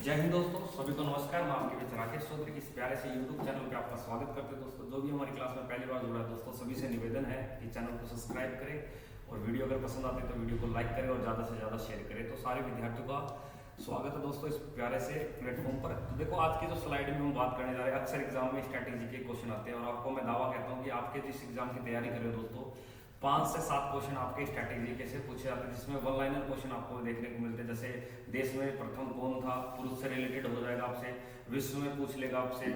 जय हिंद दोस्तों, सभी को नमस्कार। मैं आपके बीच राकेश चौधरी इस प्यारे से यूट्यूब चैनल पे आपका स्वागत करते हैं। दोस्तों, जो भी हमारी क्लास में पहली बार जुड़ा है, दोस्तों सभी से निवेदन है कि चैनल को सब्सक्राइब करें और वीडियो अगर पसंद आती है तो वीडियो को लाइक करें और ज़्यादा से ज़्यादा शेयर करें। तो सारे विद्यार्थियों का स्वागत है दोस्तों इस प्यारे से प्लेटफॉर्म पर। तो देखो, आज की जो स्लाइड में हम बात करने जा रहे हैं, अक्सर एग्जाम में स्ट्रैटेजी के क्वेश्चन आते हैं और आपको मैं दावा कहता हूँ कि आपके जिस एग्जाम की तैयारी कर रहे हो दोस्तों, 5 से 7 क्वेश्चन आपके स्ट्रैटेजी के से पूछे जाते हैं, जिसमें वन लाइनर क्वेश्चन आपको देखने को मिलते हैं। जैसे देश में प्रथम कौन था, पुरुष से रिलेटेड हो जाएगा आपसे, विश्व में पूछ लेगा आपसे,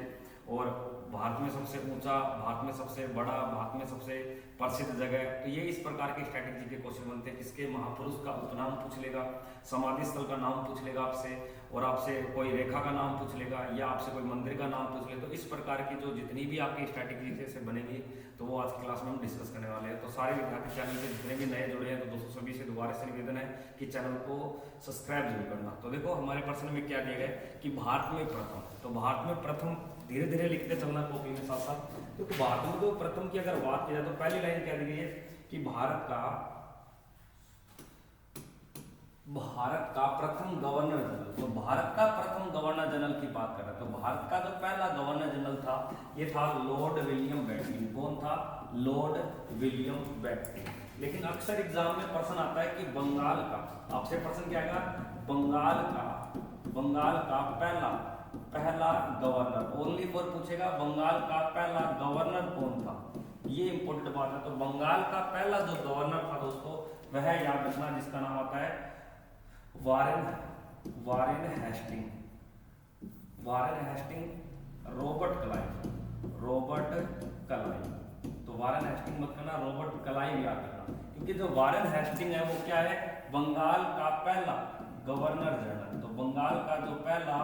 और भारत में सबसे ऊंचा, भारत में सबसे बड़ा, भारत में सबसे प्रसिद्ध जगह। तो ये इस प्रकार के स्ट्रैटेजी के क्वेश्चन बनते हैं। किसके महापुरुष का उपनाम पूछ लेगा, समाधि स्थल का नाम पूछ लेगा आपसे, और आपसे कोई रेखा का नाम पूछ लेगा, या आपसे कोई मंदिर का नाम पूछ लेगा। तो इस प्रकार की जो जितनी भी आपकी स्ट्रैटेजी से बनेगी, तो वो आज की क्लास में हम डिस्कस करने वाले हैं। तो सारे विद्यार्थी चैनल से जितने भी नए जुड़े हैं, तो दोस्तों सभी से दोबारा से निवेदन है कि चैनल को सब्सक्राइब जरूर करना। तो देखो, हमारे प्रश्न में क्या दिया गया कि भारत में प्रथम, तो भारत में प्रथम धीरे धीरे लिखते चलना कॉपी में साथ साथ। तो भारत में जो प्रथम की अगर बात की जाए तो पहली लाइन क्या दी गई है कि भारत का प्रथम गवर्नर जनरल। तो भारत का प्रथम गवर्नर जनरल की बात कर रहे हैं। तो भारत का जो पहला गवर्नर जनरल था, ये था लॉर्ड विलियम बेंटिंक। कौन था? Lord William Bentinck. लेकिन अक्सर एग्जाम में प्रश्न आता है कि बंगाल का, आपसे प्रश्न क्या आएगा? बंगाल का पहला गवर्नर, ओनली फॉर पूछेगा बंगाल का पहला गवर्नर कौन था। ये इंपॉर्टेंट बात है। तो बंगाल का पहला जो गवर्नर था दोस्तों, वह याद रखना, जिसका नाम आता है वारेन हेस्टिंग, रॉबर्ट क्लाइव। तो वारेन हेस्टिंग मत करना, रॉबर्ट क्लाइव याद रखना, क्योंकि जो वारेन हेस्टिंग है वो क्या है? बंगाल का पहला गवर्नर जनरल। तो बंगाल का जो पहला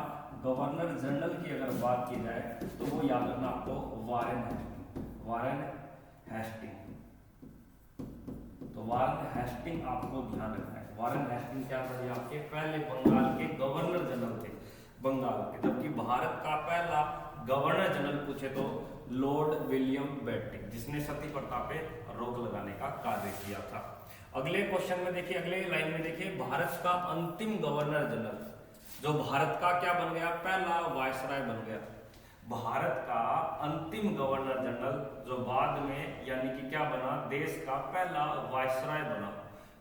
गवर्नर जनरल की अगर बात की जाए तो वो याद रखना आपको वारेन हेस्टिंग। तो वारेन हेस्टिंग आपको ध्यान रखना है। वारेन हेस्टिंग क्या थे? आपके पहले बंगाल के गवर्नर जनरल थे बंगाल के। जबकि भारत का पहला गवर्नर जनरल पूछे तो लॉर्ड विलियम बेंटिक, जिसने सती प्रथा पे रोक लगाने का कार्य किया था। अगले क्वेश्चन में देखिए, अगले लाइन में देखिए, भारत का अंतिम गवर्नर जनरल, जो भारत का क्या बन गया? पहला वायसराय बन गया। भारत का अंतिम गवर्नर जनरल जो बाद में यानी कि क्या बना? देश का पहला वायसराय बना।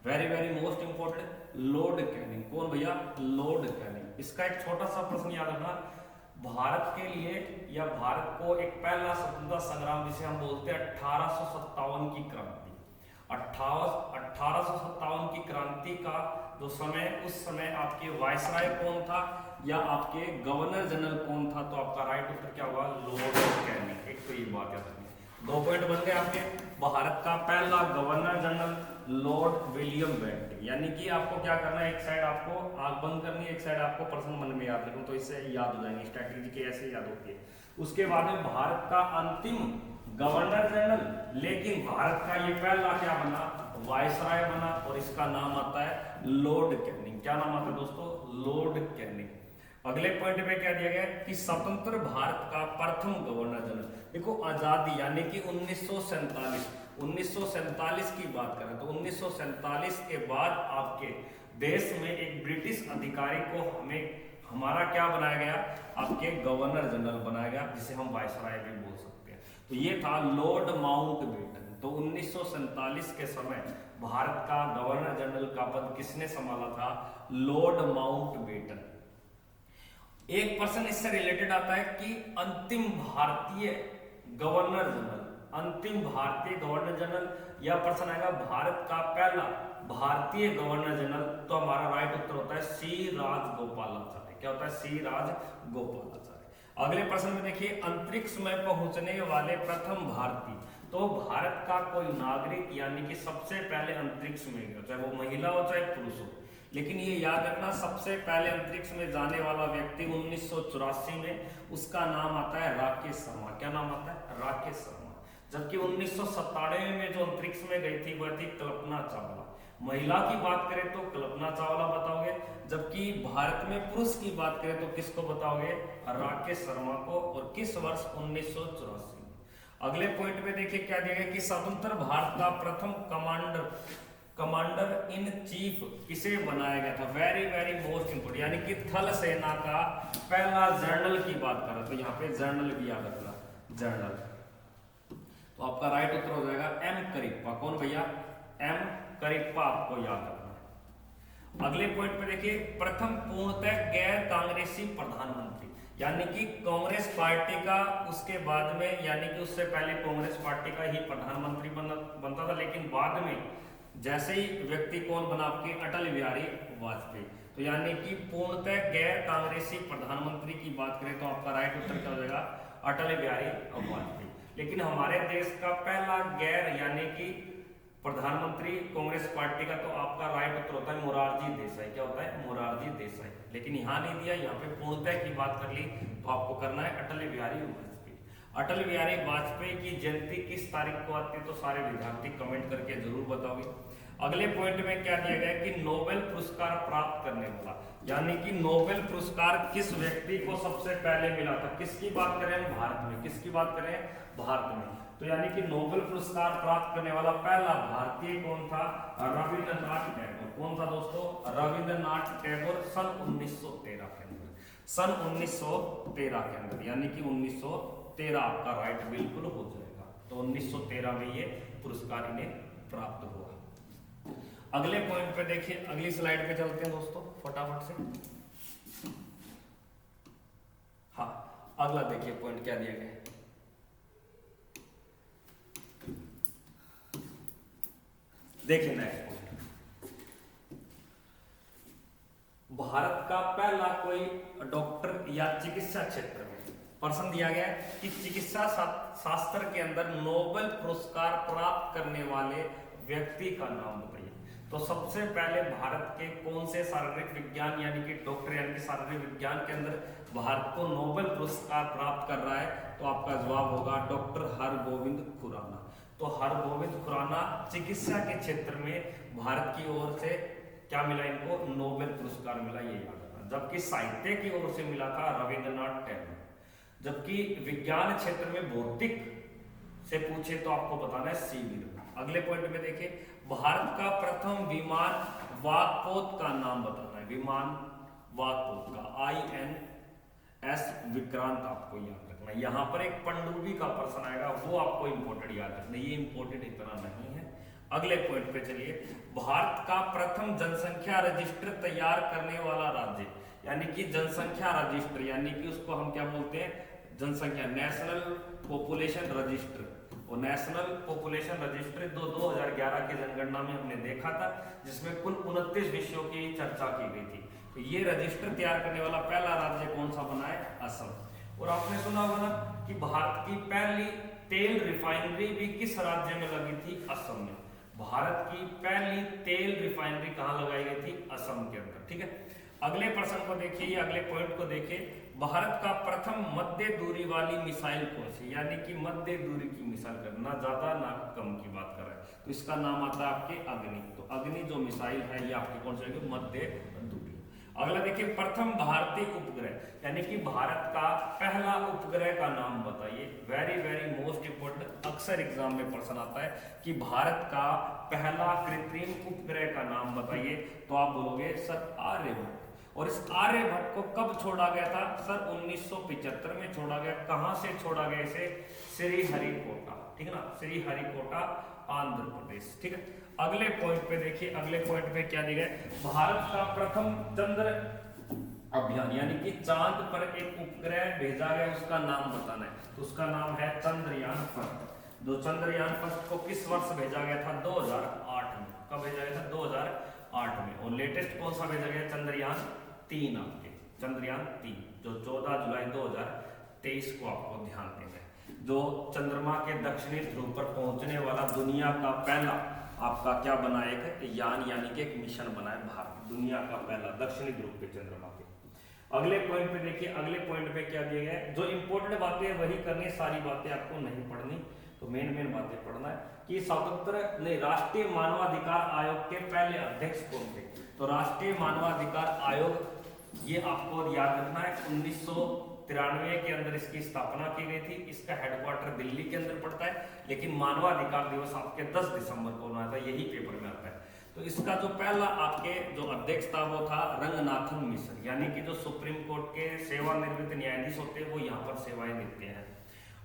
Very very most important, Lord Canning. कौन भैया? Lord Canning. इसका एक छोटा सा प्रश्न याद रखना, भारत के लिए या भारत को एक पहला स्वतंत्रता संग्राम जिसे हम बोलते हैं 1857 की क्रांति, 1857 की क्रांति का जो समय, उस समय आपके वायसराय कौन था या आपके गवर्नर जनरल कौन था? तो आपका राइट उत्तर क्या होगा? Lord Canning. एक तो ये बात याद रखनी। 2 पॉइंट बन गए आपके। भारत का पहला governor general Lord William Bentinck, यानी कि आपको क्या करना है, एक साइड आपको आंख बंद करनी है, एक साइड आपको प्रश्न मन में याद रखना, तो इससे याद हो जाएंगे। स्ट्रैटेजी के ऐसे याद होती है। उसके बाद में भारत का अंतिम गवर्नर जनरल, लेकिन भारत का ये पहला क्या बना? वायसराय बना, और इसका नाम आता है लॉर्ड कैनिंग। क्या नाम आता है दोस्तों? Lord Canning. अगले पॉइंट में क्या दिया गया कि स्वतंत्र भारत का प्रथम गवर्नर जनरल। देखो, आजादी यानी कि 1947 की बात करें तो 1947 के बाद आपके देश में एक ब्रिटिश अधिकारी को हमारा क्या बनाया गया? आपके गवर्नर जनरल बनाया गया, जिसे हम वायसराय भी बोल सकते हैं। तो ये था लॉर्ड माउंटबेटन। तो 1947 के समय भारत का गवर्नर जनरल का पद किसने संभाला था? Lord Mountbatten. एक प्रश्न इससे रिलेटेड आता है कि अंतिम भारतीय गवर्नर जनरल, या प्रश्न आएगा भारत का पहला भारतीय गवर्नर जनरल। तो हमारा राइट उत्तर होता है सी राजगोपालाचार्य। क्या होता है? सी राजगोपालाचार्य। अगले प्रश्न में देखिए, अंतरिक्ष में पहुंचने वाले प्रथम भारतीय। तो भारत का कोई नागरिक यानी कि सबसे पहले अंतरिक्ष में गया, चाहे वो महिला हो चाहे पुरुष हो, लेकिन ये याद रखना, सबसे पहले अंतरिक्ष में जाने वाला व्यक्ति 1984 में, उसका नाम आता है राकेश शर्मा। क्या नाम आता है? राकेश शर्मा। जबकि 1997 में जो अंतरिक्ष में गई थी वह थी कल्पना चावला। महिला की बात करें तो कल्पना चावला बताओगे, जबकि भारत में पुरुष की बात करें तो किसको बताओगे? राकेश शर्मा को। और किस वर्ष? 1984 में। अगले पॉइंट में देखिए क्या दिया गया कि स्वतंत्र भारत का प्रथम कमांडर कमांडर इन चीफ किसे बनाया गया था? वेरी वेरी मोस्ट इंपोर्टेंट, यानी कि थल सेना का पहला जनरल की बात कर रहा, तो यहाँ पे जनरल भी याद रखना, जनरल। तो आपका राइट उत्तर हो जाएगा एम करिप्पा। कौन भैया? एम करिप्पा, आपको याद रखना है। अगले पॉइंट पे देखिए, प्रथम पूर्णतः गैर कांग्रेसी प्रधानमंत्री, यानी कि कांग्रेस पार्टी का उसके बाद में, यानी कि उससे पहले कांग्रेस पार्टी का ही प्रधानमंत्री बनता था, लेकिन बाद में जैसे ही व्यक्ति कौन बना? आपके अटल बिहारी वाजपेयी। तो यानी कि पूर्णतः गैर कांग्रेसी प्रधानमंत्री की बात करें तो आपका राइट उत्तर क्या हो जाएगा? अटल बिहारी वाजपेयी। लेकिन हमारे देश का पहला गैर यानी कि प्रधानमंत्री कांग्रेस पार्टी का, तो आपका राइट उत्तर होता है मोरारजी देसाई। क्या होता है? मोरारजी देसाई। लेकिन यहाँ नहीं दिया, यहाँ पे पूर्णतः की बात कर ली, तो आपको करना है अटल बिहारी वाजपेयी। अटल बिहारी वाजपेयी की जयंती किस तारीख को आती है? तो सारे विद्यार्थी कमेंट करके जरूर बताओगे। अगले पॉइंट में क्या दिया गया है कि नोबेल पुरस्कार प्राप्त करने वाला, यानी कि नोबेल पुरस्कार किस व्यक्ति को सबसे पहले मिला था? किसकी बात करें? भारत में। किसकी बात करें? भारत में। तो यानी कि नोबेल पुरस्कार प्राप्त करने वाला पहला भारतीय कौन था? रविंद्रनाथ टैगोर। कौन था दोस्तों? रविंद्रनाथ टैगोर, सन 1913 के अंदर, सन 1913 के अंदर, यानी कि 1913 आपका राइट बिल्कुल हो जाएगा। तो 1913 में ये पुरस्कार इन्हें प्राप्त हुआ। अगले पॉइंट पे देखिए, अगली स्लाइड पे चलते हैं दोस्तों फटाफट से। हाँ, अगला देखिए पॉइंट क्या दिया गया है। देखिए नेक्स्ट पॉइंट, भारत का पहला कोई डॉक्टर या चिकित्सा क्षेत्र में प्रश्न दिया गया है कि चिकित्सा शास्त्र के अंदर नोबेल पुरस्कार प्राप्त करने वाले व्यक्ति का नाम बताइए। तो सबसे पहले भारत के कौन से शारीरिक विज्ञान यानी कि डॉक्टर यानी कि शारीरिक विज्ञान के अंदर भारत को नोबेल पुरस्कार प्राप्त कर रहा है? तो आपका जवाब होगा डॉक्टर हरगोविंद खुराना। तो हरगोविंद खुराना चिकित्सा के क्षेत्र में भारत की ओर से क्या मिला इनको? नोबेल पुरस्कार मिला, ये याद रखना। जबकि साहित्य की ओर से मिला था रविंद्रनाथ टैगोर। जबकि विज्ञान क्षेत्र में भौतिक से पूछे तो आपको बताना है सीवी। अगले पॉइंट में देखिए, भारत का प्रथम विमान वागपोत का नाम बताना है। विमान वागपोत का INS विक्रांत आपको याद रखना है। यहाँ पर एक पनडुब्बी का प्रश्न आएगा, वो आपको इंपोर्टेंट याद रखना, ये इंपोर्टेंट इतना नहीं है। अगले पॉइंट पे चलिए, भारत का प्रथम जनसंख्या रजिस्टर तैयार करने वाला राज्य, यानी कि जनसंख्या रजिस्टर, यानी कि उसको हम क्या बोलते हैं? जनसंख्या, नेशनल पॉपुलेशन रजिस्टर। और नेशनल पॉपुलेशन रजिस्टर 2011 की जनगणना में हमने देखा था, जिसमें कुल 29 विषयों की चर्चा की गई थी। तो ये रजिस्टर तैयार करने वाला पहला राज्य कौन सा बना है? असम। और आपने सुना होगा ना कि भारत की पहली तेल रिफाइनरी भी किस राज्य में लगी थी? असम में। भारत की पहली तेल रिफाइनरी कहां लगाई गई थी? असम के अंदर। ठीक है, अगले प्रश्न को देखिए, अगले पॉइंट को देखिए, भारत का प्रथम मध्य दूरी वाली मिसाइल कौन सी? यानी कि मध्य दूरी की मिसाइल कर, ना ज्यादा ना कम की बात कर रहा है, तो इसका नाम आता है आपके अग्नि। तो अग्नि जो मिसाइल है ये आपकी कौन सी होगी? मध्य दूरी। अगला देखिए, प्रथम भारतीय उपग्रह, यानी कि भारत का पहला उपग्रह का नाम बताइए। वेरी वेरी मोस्ट इंपोर्टेंट, अक्सर एग्जाम में प्रश्न आता है कि भारत का पहला कृत्रिम उपग्रह का नाम बताइए। तो आप बोलोगे सर आर्यभट्ट। और इस आर्यभट्ट को कब छोड़ा गया था? सर 1975 में छोड़ा गया। कहां से छोड़ा गया इसे? श्रीहरिकोटा। ठीक है ना, श्रीहरिकोटा आंध्र प्रदेश। ठीक है, अगले पॉइंट पे देखिए, अगले पॉइंट पे क्या दिया गया? भारत का प्रथम चंद्र अभियान, यानी कि चांद पर एक उपग्रह भेजा गया, उसका नाम बताना है। तो उसका नाम है चंद्रयान फर्स्ट। जो चंद्रयान फर्स्ट को किस वर्ष भेजा गया था? 2008 में। कब भेजा गया था? 2008 में। और लेटेस्ट कौन सा भेजा गया? चंद्रयान 3 आपके, चंद्रयान 3 जो 14 जुलाई 2023 को आपको ध्यान देना है। जो चंद्रमा के दक्षिणी ध्रुव पर पहुंचने वाला दुनिया का पहला आपका क्या बना? एक यान, यानी कि एक मिशन बना है भारत, दुनिया का पहला दक्षिणी ध्रुव पे चंद्रमा के। अगले पॉइंट पे देखिए, अगले पॉइंट पे क्या दिया गया है? जो इंपोर्टेंट बातें है वही करनी, सारी बातें आपको नहीं पढ़नी, तो मेन बातें पढ़ना है कि स्वतंत्र नहीं, राष्ट्रीय मानवाधिकार आयोग के पहले अध्यक्ष कौन थे? तो राष्ट्रीय मानवाधिकार आयोग ये आपको याद रखना है, 1993 के अंदर इसकी स्थापना की गई थी। इसका हेडक्वार्टर दिल्ली के अंदर पड़ता है, लेकिन मानवाधिकार दिवस आपके 10 दिसंबर को होना था, यही पेपर में आता है। तो इसका जो पहला आपके जो अध्यक्ष था वो था रंगनाथन मिश्र, यानी कि जो सुप्रीम कोर्ट के सेवानिवृत्त न्यायाधीश होते हैं वो यहाँ पर सेवाएं देते हैं।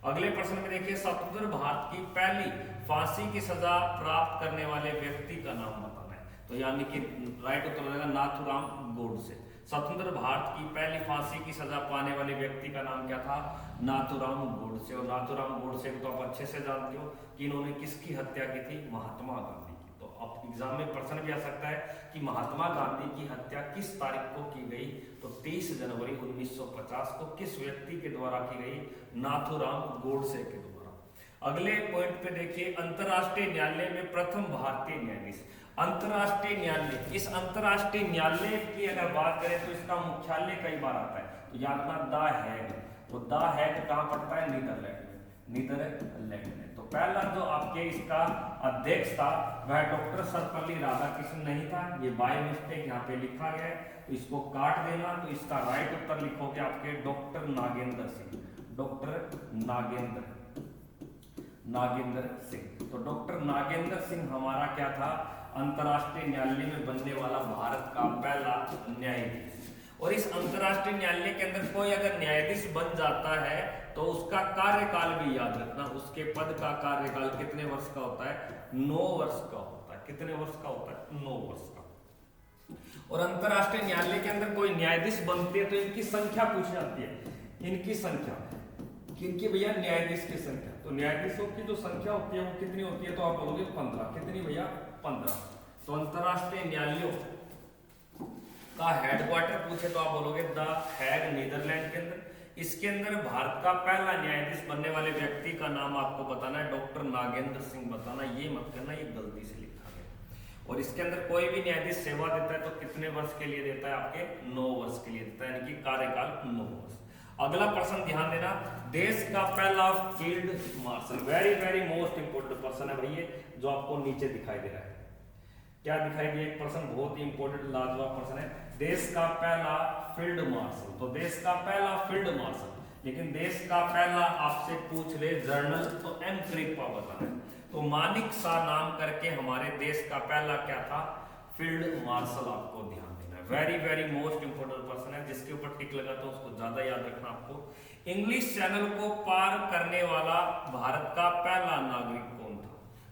अगले प्रश्न में देखिए, स्वतंत्र भारत की पहली फांसी की सजा प्राप्त करने वाले व्यक्ति का नाम बताना है। तो यानी कि राइट उत्तर हो जाएगा नाथूराम गोडसे। स्वतंत्र भारत की पहली फांसी की सजा पाने वाले व्यक्ति का नाम क्या था? नाथूराम गोडसे। और नाथूराम गोडसे को तो आप अच्छे से जानते हो कि इन्होंने किसकी हत्या की थी? महात्मा गांधी की। तो अब एग्जाम में प्रश्न भी आ सकता है कि महात्मा गांधी की हत्या किस तारीख को की गई? तो 30 जनवरी 1950 को। किस व्यक्ति के द्वारा की गई? नाथूराम गोडसे के द्वारा। अगले पॉइंट पे देखिए, अंतरराष्ट्रीय न्यायालय में प्रथम भारतीय न्यायाधीश। अंतरराष्ट्रीय न्यायालय, इस अंतरराष्ट्रीय न्यायालय की अगर बात करें तो इसका मुख्यालय कई बार आता है, तो याद रखना द हैग। तो द हैग कहाँ पड़ता है? नीदरलैंड में, नीदरलैंड में। तो पहला जो आपके इसका अध्यक्ष था वह डॉक्टर सर्वपल्ली राधाकृष्णन नहीं था, ये बाय मिस्टेक यहाँ पे लिखा गया है, तो इसको काट देना। तो इसका राइट उत्तर लिखोगे आपके डॉक्टर नागेंद्र सिंह, डॉक्टर नागेंद्र सिंह। तो डॉक्टर नागेंद्र सिंह हमारा क्या था? अंतरराष्ट्रीय न्यायालय में बनने वाला भारत का पहला न्यायाधीश। और इस अंतरराष्ट्रीय न्यायालय के अंदर कोई अगर न्यायाधीश बन जाता है तो उसका कार्यकाल भी याद रखना, उसके पद का कार्यकाल कितने वर्ष का होता है? 9 वर्ष का होता है। कितने वर्ष का होता है? 9 वर्ष का। और अंतरराष्ट्रीय न्यायालय के अंदर कोई न्यायाधीश बनते हैं तो इनकी संख्या पूछी जाती है। इनकी संख्या किनकी भैया? न्यायाधीश की संख्या। तो न्यायाधीशों की जो संख्या होती है वो कितनी होती है? तो आप बोलोगे 15। कितनी भैया? 15। तो अंतरराष्ट्रीय न्यायालयों का हेडक्वार्टर पूछे तो आप बोलोगे द हैग, नीदरलैंड के अंदर। इसके अंदर भारत का पहला न्यायाधीश बनने वाले व्यक्ति का नाम आपको बताना है, डॉक्टर नागेंद्र सिंह बताना, ये मत करना ये गलती से लिखा गया। और इसके अंदर कोई भी न्यायाधीश सेवा देता है तो कितने वर्ष के लिए देता है? आपके 9 वर्ष के लिए देता है, यानी कि कार्यकाल 9 वर्ष। अगला प्रश्न ध्यान देना, देश का पहला field marshal. Very very most important प्रश्न है भैया, जो आपको नीचे दिखाई दे रहा है। क्या दिखाई दिया? एक प्रश्न बहुत ही इंपोर्टेंट लाजवाब प्रश्न है, देश का पहला फील्ड मार्शल। तो देश का पहला फील्ड मार्शल, लेकिन देश का पहला आपसे पूछ ले जनरल तो एम कृपा बताना है। तो मानिक शाह नाम करके हमारे देश का पहला क्या था? Field marshal. आपको ध्यान देना है, very very most important person है, जिसके ऊपर टिक लगा तो उसको ज्यादा याद रखना आपको। इंग्लिश चैनल को पार करने वाला भारत का पहला नागरिक कौन था?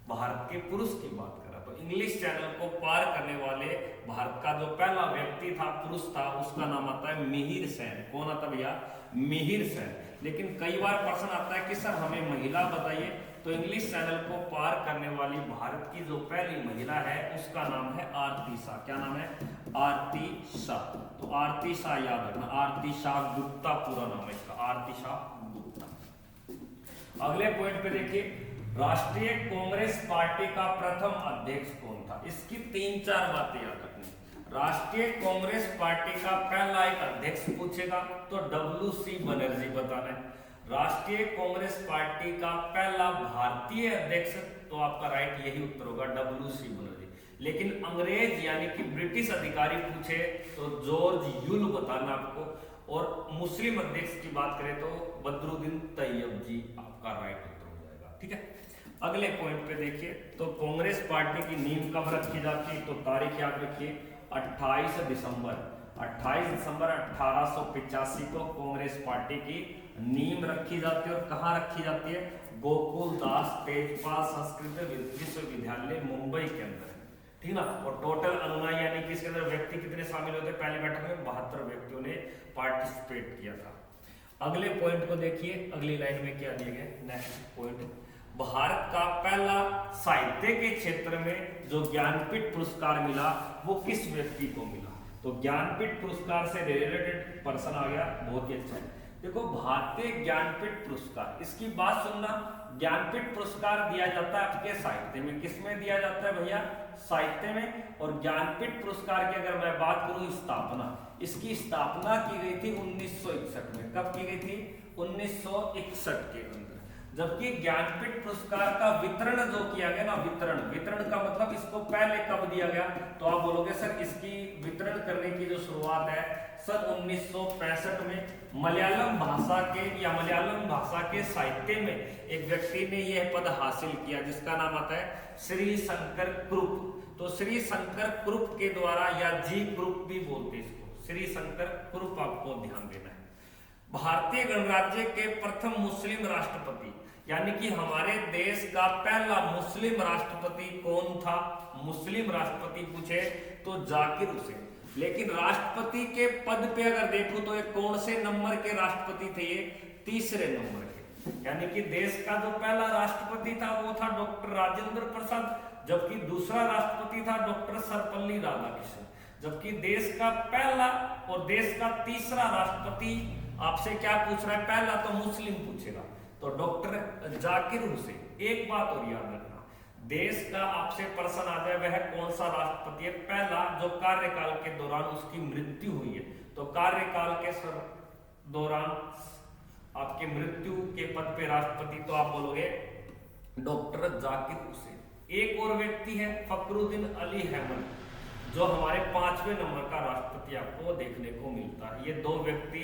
भारत के पुरुष की बात करा तो इंग्लिश चैनल को पार करने वाले भारत का जो पहला व्यक्ति था, पुरुष था, उसका नाम आता है मिहिर सेन। कौन आता भैया? मिहिर सेन। लेकिन कई बार प्रश्न आता है कि सर हमें महिला बताइए, तो इंग्लिश चैनल को पार करने वाली भारत की जो पहली महिला है उसका नाम है आरती शाह। क्या नाम है? आरती शाह। तो आरती शाह याद रखना, आरती शाह गुप्ता पूरा नाम है इसका, आरती शाह गुप्ता। अगले पॉइंट पे देखिए, राष्ट्रीय कांग्रेस पार्टी का प्रथम अध्यक्ष कौन था? इसकी 3-4 बातें याद रखनी। राष्ट्रीय कांग्रेस पार्टी का पहला एक अध्यक्ष पूछेगा तो WC बनर्जी बताना है। राष्ट्रीय कांग्रेस पार्टी का पहला भारतीय अध्यक्ष, तो आपका राइट यही उत्तर होगा, WC बनर्जी। लेकिन अंग्रेज यानी कि ब्रिटिश अधिकारी पूछे तो जॉर्ज यूल बताना आपको। और मुस्लिम अध्यक्ष की बात करें तो बदरुद्दीन तैयब जी आपका राइट उत्तर हो जाएगा। ठीक है, अगले पॉइंट पे देखिए, तो कांग्रेस पार्टी की नींव कब रखी जाती है? तो तारीख याद रखिए 28 दिसंबर 1885 को कांग्रेस पार्टी की नींव रखी जाती है। और कहाँ रखी जाती है? गोकुल दास तेजपाल संस्कृत विश्वविद्यालय मुंबई के अंदर। ठीक ना। और टोटल अनुयायी यानी कि इसके अंदर व्यक्ति कितने शामिल होते हैं? पहली बैठक में 72 व्यक्तियों ने पार्टिसिपेट किया था। अगले पॉइंट को देखिए, अगली लाइन में क्या दिए गए? नेक्स्ट पॉइंट, भारत का पहला साहित्य के क्षेत्र में जो ज्ञानपीठ पुरस्कार मिला वो किस व्यक्ति को मिला? तो ज्ञानपीठ पुरस्कार से रिलेटेड पर्सन आ गया, बहुत ही अच्छा है। देखो, भारतीय ज्ञानपीठ पुरस्कार, इसकी बात सुनना, ज्ञानपीठ पुरस्कार दिया जाता है आपके साहित्य में। किसमें दिया जाता है भैया? साहित्य में। और ज्ञानपीठ पुरस्कार की अगर मैं बात करूं स्थापना, इसकी स्थापना की गई थी 1961 में। कब की गई थी? 1961 के अंदर। जबकि ज्ञानपीठ पुरस्कार का वितरण जो किया गया ना, वितरण का मतलब इसको पहले कब दिया गया? तो आप बोलोगे सर इसकी वितरण करने की जो शुरुआत है सन 1965 में मलयालम भाषा के या मलयालम भाषा के साहित्य में एक व्यक्ति ने यह पद हासिल किया जिसका नाम आता है श्री शंकर कुरुप। तो श्री शंकर कुरुप के द्वारा, या जी कुरुप भी बोलते इसको, श्री शंकर कुरुप आपको ध्यान देना है। भारतीय गणराज्य के प्रथम मुस्लिम राष्ट्रपति, यानी कि हमारे देश का पहला मुस्लिम राष्ट्रपति कौन था? मुस्लिम राष्ट्रपति पूछे तो जाकिर हुसैन। लेकिन राष्ट्रपति के पद पे अगर देखो तो ये कौन से नंबर के राष्ट्रपति थे? ये तीसरे नंबर के, यानी कि देश का जो पहला राष्ट्रपति था वो था डॉक्टर राजेंद्र प्रसाद, जबकि दूसरा राष्ट्रपति था डॉक्टर सर्वपल्ली राधाकृष्णन। जबकि देश का पहला और देश का तीसरा राष्ट्रपति आपसे क्या पूछ रहा है? पहला तो मुस्लिम पूछेगा, तो डॉक्टर जाकिर हुसैन। एक बात और याद रखना, देश का आपसे प्रश्न आ जाए वह कौन सा राष्ट्रपति है पहला जो कार्यकाल के दौरान उसकी मृत्यु हुई है, तो कार्यकाल के दौरान आपके मृत्यु के पद पे राष्ट्रपति तो आप बोलोगे डॉक्टर जाकिर हुसैन। एक और व्यक्ति है फखरुद्दीन अली अहमद, जो हमारे 5वें नंबर का राष्ट्रपति आपको देखने को मिलता है। ये दो व्यक्ति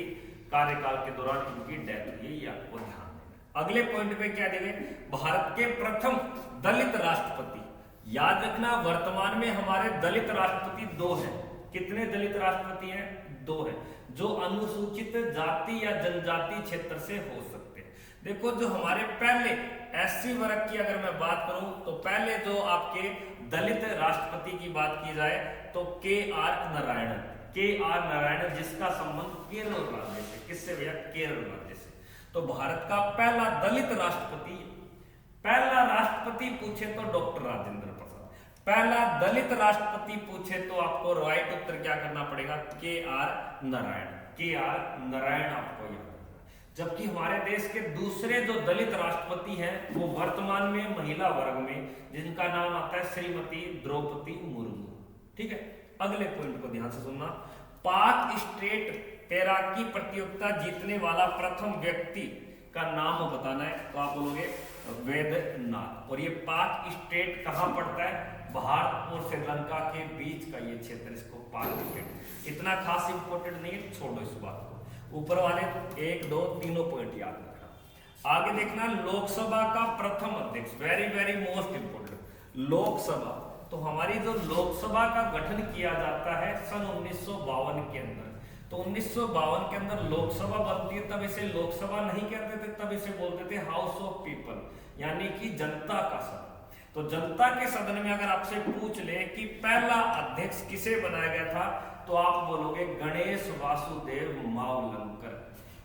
कार्यकाल के दौरान इनकी डेथ हुई, ये आपको ध्यान देना। अगले पॉइंट पे क्या देंगे? भारत के प्रथम दलित राष्ट्रपति। याद रखना, वर्तमान में हमारे दलित राष्ट्रपति 2 हैं। कितने दलित राष्ट्रपति हैं? 2 हैं, जो अनुसूचित जाति या जनजाति क्षेत्र से हो सकते हैं। देखो, जो हमारे पहले एससी वर्ग की अगर मैं बात करूं तो पहले जो आपके दलित राष्ट्रपति की बात की जाए तो के.आर. नारायणन, जिसका संबंध केरल राज्य से, किससे भैया? केरल राज्य से। तो भारत का पहला दलित राष्ट्रपति, पहला राष्ट्रपति पूछे तो डॉक्टर राजेंद्र प्रसाद, पहला दलित राष्ट्रपति पूछे तो आपको राइट उत्तर क्या करना पड़ेगा? के.आर. नारायण आपको याद। जबकि हमारे देश के दूसरे जो दलित राष्ट्रपति हैं वो वर्तमान में महिला वर्ग में, जिनका नाम आता है श्रीमती द्रौपदी मुर्मू। ठीक है, अगले पॉइंट को ध्यान से सुनना। पाक स्टेट तैराकी प्रतियोगिता जीतने वाला प्रथम व्यक्ति का नाम बताना है, तो आप बोलोगे वैद्यनाथ। और ये पाक स्टेट कहां पड़ता है? भारत और श्रीलंका के बीच का ये क्षेत्र, इसको पाक स्टेट। इतना खास इंपोर्टेंट नहीं है, छोड़ो इस बात को। ऊपर वाले 1, 2, तीनों पॉइंट याद रखना। आगे देखना, लोकसभा का प्रथम अध्यक्ष, very very most important. Lok Sabha, तो हमारी जो लोकसभा का गठन किया जाता है सन 1952 के अंदर, तो 1952 के अंदर लोकसभा बनती है। तब इसे लोकसभा नहीं कहते थे, तब इसे बोलते थे हाउस ऑफ पीपल, यानी कि जनता का सदन। तो जनता के सदन में अगर आपसे पूछ ले कि पहला अध्यक्ष किसे बनाया गया था, तो आप बोलोगे गणेश वासुदेव मावलंकर।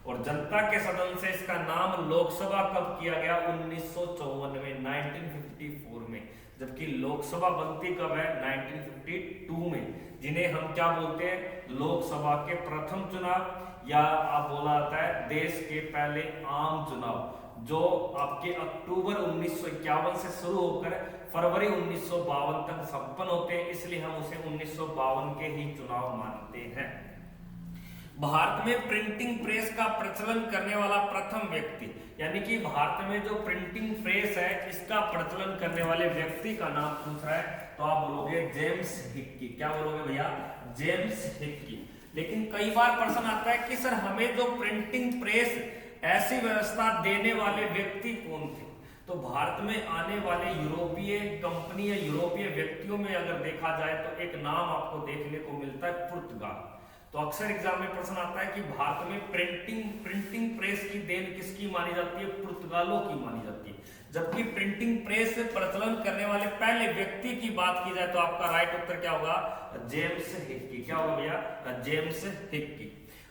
और जनता के सदन से इसका नाम लोकसभा कब किया गया? 1954 में, 1954 में। जबकि लोकसभा बनती कब है? 1952 में, जिन्हें हम क्या बोलते हैं? लोकसभा के प्रथम चुनाव, या आप बोला जाता है देश के पहले आम चुनाव, जो आपके अक्टूबर 1951 से शुरू होकर फरवरी 1952 तक संपन्न होते हैं, इसलिए हम उसे 1952 के ही चुनाव मानते हैं। भारत में प्रिंटिंग प्रेस का प्रचलन करने वाला प्रथम व्यक्ति, यानी कि भारत में जो प्रिंटिंग प्रेस है इसका प्रचलन करने वाले व्यक्ति का नाम पूछ रहा है, तो आप बोलोगे जेम्स हिक्की। क्या बोलोगे भैया? James Hickey. लेकिन कई बार प्रश्न आता है कि सर हमें जो प्रिंटिंग प्रेस ऐसी व्यवस्था देने वाले व्यक्ति कौन थे? तो भारत में आने वाले यूरोपीय कंपनी या यूरोपीय व्यक्तियों में अगर देखा जाए तो एक नाम आपको देखने को मिलता है पुर्तगाल। तो अक्सर एग्जाम में प्रश्न आता है कि भारत में प्रिंटिंग प्रेस की देन किसकी मानी जाती है? पुर्तगालों की मानी जाती है। जबकि प्रिंटिंग प्रेस से प्रचलन करने वाले पहले व्यक्ति की बात की जाए तो आपका राइट उत्तर क्या होगा? James Hickey. क्या होगा भैया? James Hickey.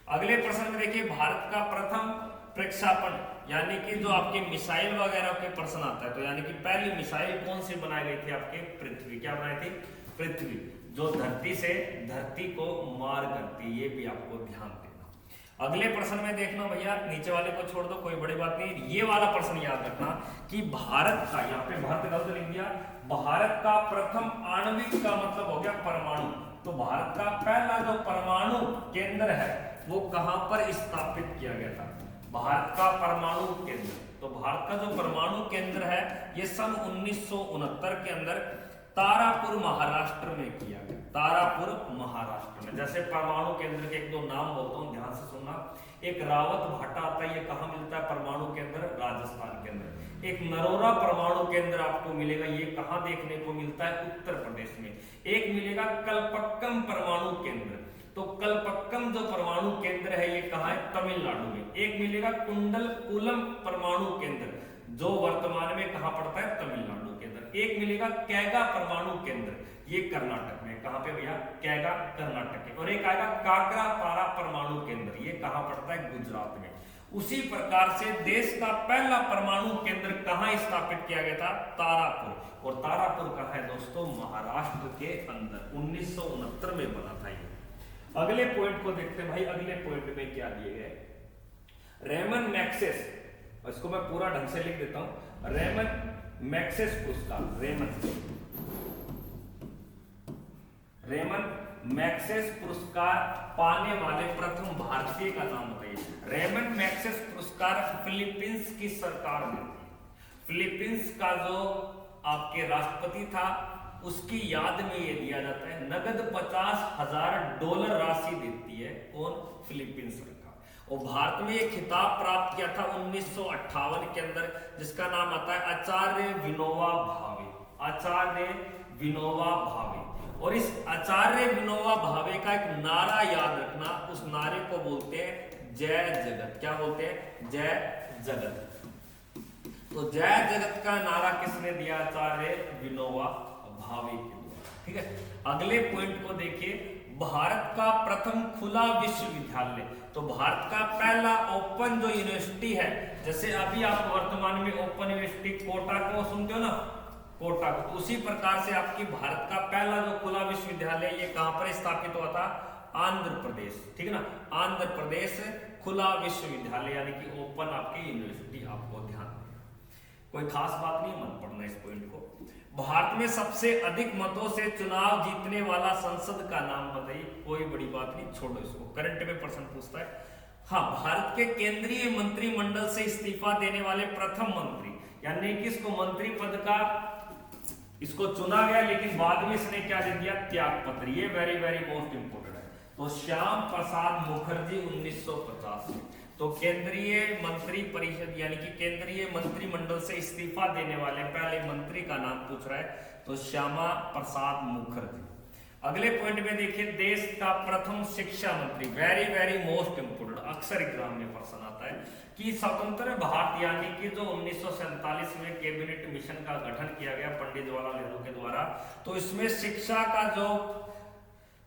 अगले प्रश्न में देखिए, भारत का प्रथम प्रक्षेपण, यानी कि जो आपके मिसाइल वगैरह के प्रश्न आता है, तो यानी कि पहली मिसाइल कौन सी बनाई गई थी? आपके पृथ्वी। क्या बनाई थी? पृथ्वी, जो धरती को मार करती, ये भी आपको ध्यान देना। अगले प्रश्न में देखना भैया, नीचे वाले को छोड़ दो, कोई बड़ी बात नहीं। ये वाला प्रश्न याद रखना कि भारत का, यहाँ पे भारत गलत लिख दिया, भारत का प्रथम आणविक का मतलब हो गया परमाणु। तो भारत का पहला जो परमाणु केंद्र है वो कहां पर स्थापित किया गया था? भारत का परमाणु केंद्र, तो भारत का जो परमाणु केंद्र है ये सन 1969 के अंदर तारापुर महाराष्ट्र में किया गया। तारापुर महाराष्ट्र में। जैसे परमाणु केंद्र के 1-2 नाम बोलता हूं, ध्यान से सुनना। एक रावत भाटा आता है, ये कहाँ मिलता है? परमाणु केंद्र राजस्थान के अंदर। एक नरोरा परमाणु केंद्र आपको मिलेगा, ये कहाँ देखने को मिलता है? उत्तर प्रदेश में। एक मिलेगा कलपक्कम परमाणु केंद्र, तो कलपक्कम जो परमाणु केंद्र है ये कहाँ है? तमिलनाडु में। एक मिलेगा कुंडलकुलम परमाणु केंद्र, जो वर्तमान में कहाँ पड़ता है? तमिलनाडु के अंदर। एक मिलेगा कैगा परमाणु केंद्र, ये कर्नाटक में। कहाँ पे भैया? कैगा, कर्नाटक में। और एक आएगा काकरापारा परमाणु केंद्र, ये कहाँ पड़ता है? गुजरात में। उसी प्रकार से देश का पहला परमाणु केंद्र कहाँ स्थापित किया गया था? तारापुर। और तारापुर कहाँ है दोस्तों? महाराष्ट्र के अंदर 1969 में बना था ये। अगले पॉइंट को देखते हैं भाई, अगले पॉइंट में क्या दिए गए? रेमन मैग्सेस, इसको मैं पूरा ढंग से लिख देता हूं, रेमन मैग्सेस पुरस्कार। रेमन मैग्सेस पुरस्कार पाने वाले प्रथम भारतीय का नाम बताइए। रेमन मैग्सेस पुरस्कार फिलीपींस की सरकार देती है। फिलीपींस का जो आपके राष्ट्रपति था उसकी याद में ये दिया जाता है। नगद $50,000 राशि देती है कौन? फिलीपींस सरकार। और भारत में ये खिताब प्राप्त किया था 1958 के अंदर, जिसका नाम आता है आचार्य विनोबा भावे। आचार्य विनोबा भावे। और इस आचार्य विनोबा भावे का एक नारा याद रखना, उस नारे को बोलते हैं जय जगत। क्या बोलते हैं? जय जगत। तो जय जगत का नारा किसने दिया? आचार्य विनोबा भावे के द्वारा। ठीक है, अगले पॉइंट को देखिए, भारत का प्रथम खुला विश्वविद्यालय। तो भारत का पहला ओपन जो यूनिवर्सिटी है, जैसे अभी आप वर्तमान में ओपन यूनिवर्सिटी कोटा को सुनते हो ना, कोटा को, तो उसी प्रकार से आपकी भारत का पहला जो खुला विश्वविद्यालय ये कहां पर स्थापित हुआ था? आंध्र प्रदेश। ठीक है ना, आंध्र प्रदेश खुला विश्वविद्यालय यानी कि ओपन आपकी यूनिवर्सिटी। आपको ध्यान देना, कोई खास बात नहीं, मन पड़ना इस पॉइंट को। भारत में सबसे अधिक मतों से चुनाव जीतने वाला संसद का नाम बताइए। कोई बड़ी बात नहीं, छोड़ो इसको, करंट में प्रश्न पूछता है। हाँ, भारत के केंद्रीय मंत्रिमंडल से इस्तीफा देने वाले प्रथम मंत्री, यानी कि इसको मंत्री पद का इसको चुना गया, लेकिन बाद में इसने क्या दे दिया? त्याग पत्र। ये वेरी वेरी मोस्ट इंपोर्टेंट है। तो श्याम प्रसाद मुखर्जी 1950 में। तो केंद्रीय मंत्री परिषद यानी कि केंद्रीय मंत्रिमंडल से इस्तीफा देने वाले पहले मंत्री का नाम पूछ रहा है, तो श्यामा प्रसाद मुखर्जी। अगले पॉइंट में देखिए, देश का प्रथम शिक्षा मंत्री, वेरी वेरी मोस्ट इंपोर्टेंट, अक्सर एग्जाम में प्रश्न आता है कि स्वतंत्र भारत यानी कि जो 1947 में कैबिनेट मिशन का गठन किया गया पंडित जवाहरलाल नेहरू के द्वारा, तो इसमें शिक्षा का जो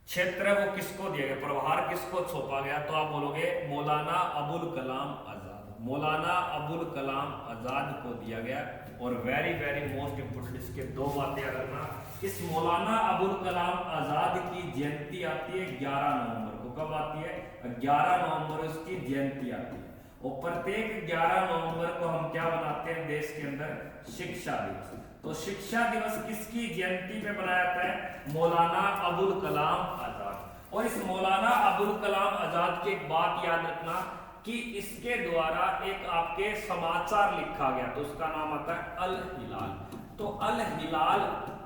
क्षेत्र है वो किसको दिया गया? प्रभार किसको सौंपा गया? तो आप बोलोगे मौलाना अबुल कलाम आजाद। मौलाना अबुल कलाम आजाद को दिया गया। और वेरी वेरी मोस्ट इंपोर्टेंट, इसके दो बातें रखना। इस मौलाना अबुल कलाम आजाद की जयंती आती है 11 नवंबर को। कब आती है? 11 नवंबर उसकी जयंती आती है। और प्रत्येक 11 नवंबर को हम क्या बनाते हैं देश के अंदर? शिक्षा दिवस। तो शिक्षा दिवस किसकी जयंती पे बनाया जाता है? मौलाना अबुल कलाम आजाद। और इस मौलाना अबुल कलाम आजाद की एक बात याद रखना कि इसके द्वारा एक आपके समाचार लिखा गया, तो उसका नाम आता है अल हिलाल। तो अल हिलाल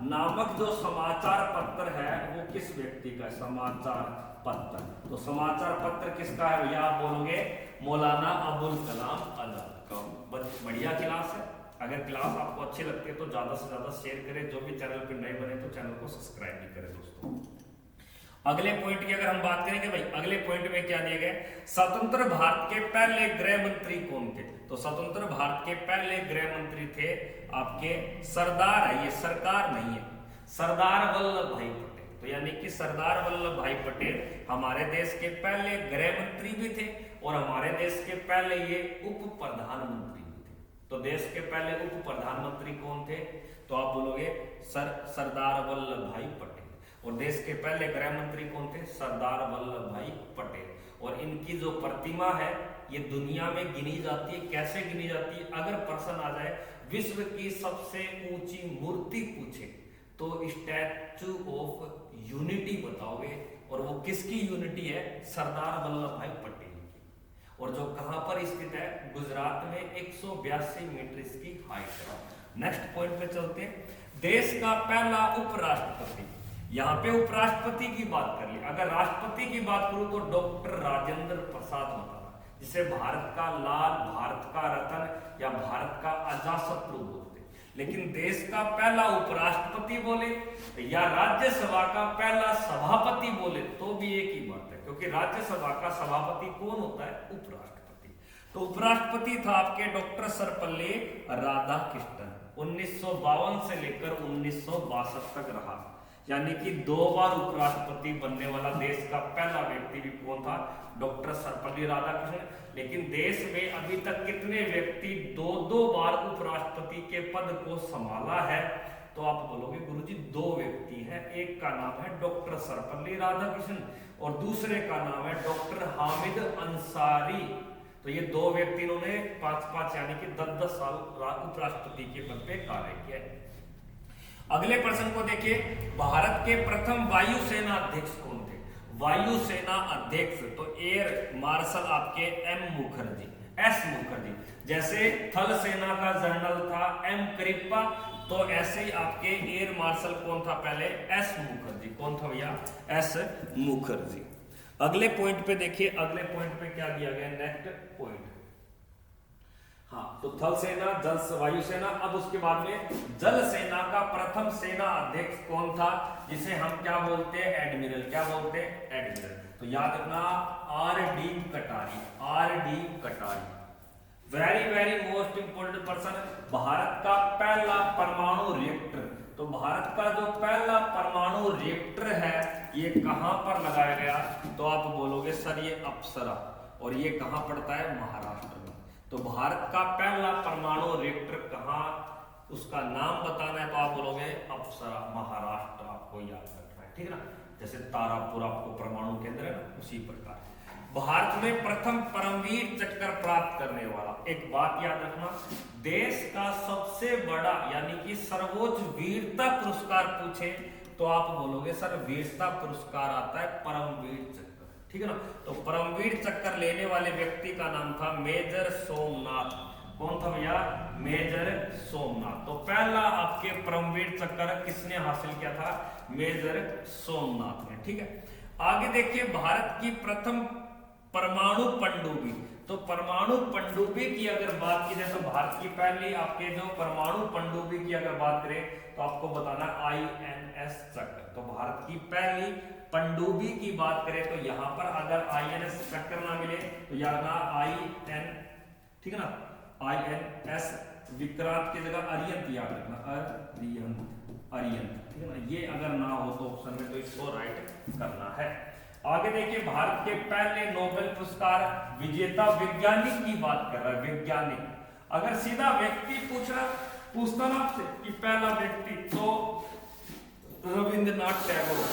नामक जो समाचार पत्र है वो किस व्यक्ति का? समाचार पत्र। तो समाचार पत्र किसका है भैया? आप बोलोगे मौलाना अबुल कलाम आजाद का। बढ़िया क्लास है। अगर क्लास आपको अच्छी लगती है तो ज्यादा से ज्यादा शेयर करें। जो भी चैनल पे नए बने तो चैनल को सब्सक्राइब भी करें दोस्तों। अगले पॉइंट की अगर हम बात करेंगे भाई, अगले पॉइंट में क्या दिए गए? स्वतंत्र भारत के पहले गृह मंत्री कौन थे? तो स्वतंत्र भारत के पहले गृह मंत्री थे आपके सरदार है, ये सरकार नहीं है, सरदार वल्लभ भाई पटेल। तो यानी कि सरदार वल्लभ भाई पटेल हमारे देश के पहले गृह मंत्री भी थे और हमारे देश के पहले ये उप प्रधानमंत्री भी थे। तो देश के पहले उप प्रधानमंत्री कौन थे? तो आप बोलोगे सरदार वल्लभ भाई पटेल। और देश के पहले गृह मंत्री कौन थे? सरदार वल्लभ भाई पटेल। और इनकी जो प्रतिमा है ये दुनिया में गिनी जाती है। कैसे गिनी जाती है? अगर प्रश्न आ जाए विश्व की सबसे ऊंची मूर्ति पूछे तो स्टैचू ऑफ यूनिटी बताओगे, और वो किसकी यूनिटी है? सरदार वल्लभ भाई पटेल की। और जो कहां पर स्थित है? गुजरात में 182 मीटर इसकी हाइट है। नेक्स्ट पॉइंट पे चलते हैं। देश का पहला उपराष्ट्रपति, यहाँ पे उपराष्ट्रपति की बात कर ली, अगर राष्ट्रपति की बात करूं तो डॉक्टर राजेंद्र प्रसाद बताना। जिसे भारत का लाल, भारत का रतन या भारत का अजातशत्रु बोलते। लेकिन देश का पहला उपराष्ट्रपति बोले या राज्यसभा का पहला सभापति बोले तो भी एक ही बात है, क्योंकि राज्यसभा का सभापति कौन होता है? उपराष्ट्रपति। तो उपराष्ट्रपति था आपके डॉक्टर सर्वपल्ली राधाकृष्णन। 1952 से लेकर 1962 तक रहा, यानी कि 2 बार उपराष्ट्रपति बनने वाला देश का पहला व्यक्ति भी कौन था? डॉक्टर सर्वपल्ली राधाकृष्णन। लेकिन देश में अभी तक कितने व्यक्ति 2-2 बार उपराष्ट्रपति के पद को संभाला है? तो आप बोलोगे गुरुजी 2 व्यक्ति हैं, एक का नाम है डॉक्टर सर्वपल्ली राधाकृष्णन और दूसरे का नाम है डॉक्टर हामिद अंसारी। तो ये 2 व्यक्ति इन्होंने 5-5 यानी कि 10-10 साल उपराष्ट्रपति के पद पे कार्य किया है। अगले प्रश्न को देखिए, भारत के प्रथम वायुसेना अध्यक्ष कौन थे? वायुसेना अध्यक्ष तो एयर मार्शल आपके एस मुखर्जी। जैसे थल सेना का जनरल था एम करिप्पा, तो ऐसे ही आपके एयर मार्शल कौन था पहले? एस मुखर्जी। कौन था भैया? एस मुखर्जी। अगले पॉइंट पे देखिए, अगले पॉइंट पे क्या दिया गया? नेक्स्ट पॉइंट, हाँ, तो थल सेना, जल वायुसेना। अब उसके बाद में जल सेना का प्रथम सेना अध्यक्ष कौन था? जिसे हम क्या बोलते हैं? एडमिरल। क्या बोलते हैं? एडमिरल। तो याद रखना आर.डी. कटारी। Very most important person. Bharat का पहला परमाणु रिएक्टर, तो भारत का जो पहला परमाणु रिएक्टर है ये कहां पर लगाया गया? तो आप बोलोगे सर ये अप्सरा, और ये कहां पड़ता है? महाराष्ट्र में। तो भारत का पहला परमाणु रिएक्टर कहां, उसका नाम बताना है तो आप बोलोगे अप्सरा, महाराष्ट्र। आपको याद रखना है, ठीक है ना? जैसे तारापुर आपको परमाणु केंद्र है ना, उसी प्रकार भारत में प्रथम परमवीर चक्र प्राप्त करने वाला। एक बात याद रखना, देश का सबसे बड़ा यानी कि सर्वोच्च वीरता पुरस्कार पूछे तो आप बोलोगे सर वीरता पुरस्कार आता है परमवीर चक्र, ठीक है ना? तो परमवीर चक्र लेने वाले व्यक्ति का नाम था मेजर सोमनाथ। कौन था भैया? मेजर सोमनाथ। तो पहला आपके परमवीर चक्र किसने हासिल किया था? मेजर सोमनाथ ने, ठीक है। आगे देखिए, भारत की प्रथम परमाणु पनडुब्बी। तो परमाणु पनडुब्बी की अगर बात की जाए तो भारत की पहली आपके जो परमाणु पनडुब्बी की अगर बात करें तो आपको बताना INS चक्र। तो भारत की पहली पनडुब्बी की बात करें तो यहां पर अगर INS चक्र ना मिले तो याद ना IN, ठीक है ना, INS विक्रांत की जगह अरियंत याद रखना, अरियंत, ठीक है ना। ये अगर ना हो तो ऑप्शन में तो इसको राइट करना है। आगे देखिए, भारत के पहले नोबेल पुरस्कार विजेता वैज्ञानिक की बात कर रहा है। वैज्ञानिक अगर सीधा व्यक्ति पूछता ना आपसे कि पहला व्यक्ति, तो रविंद्रनाथ टैगोर।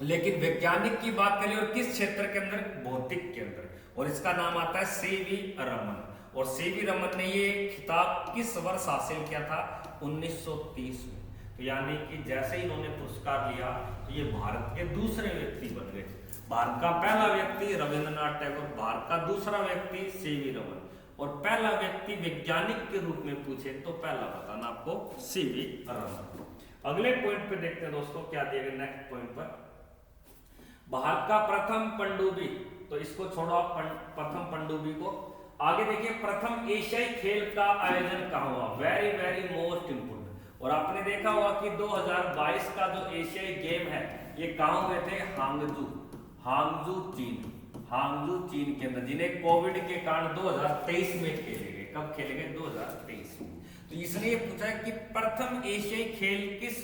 लेकिन वैज्ञानिक की बात करें और किस क्षेत्र के अंदर? भौतिक के अंदर, और इसका नाम आता है CV रमन। और CV रमन ने ये खिताब किस वर्ष हासिल किया था? 1930 में। तो यानी कि जैसे ही इन्होंने पुरस्कार लिया तो ये भारत के दूसरे व्यक्ति बन गए। भारत का पहला व्यक्ति रविंद्रनाथ टैगोर, भारत का दूसरा व्यक्ति CV रमन, और पहला व्यक्ति वैज्ञानिक के रूप में पूछे तो पहला बताना आपको CV रमन। अगले पॉइंट पे देखते हैं दोस्तों क्या दिया गया नेक्स्ट पॉइंट पर। भारत का प्रथम पनडुब्बी, तो इसको छोड़ो आप प्रथम पनडुब्बी को। आगे देखिए, प्रथम एशियाई खेल का आयोजन कहां हुआ? Very most important. और आपने देखा होगा कि 2022 का जो एशियाई गेम है ये कहां हुए थे? हांगजू चीन के अंदर, जिन्हें कोविड के कारण 2023 में खेले गए। कब खेले गए? 2023 में। तो इसने ये पूछा है कि प्रथम एशियाई खेल किस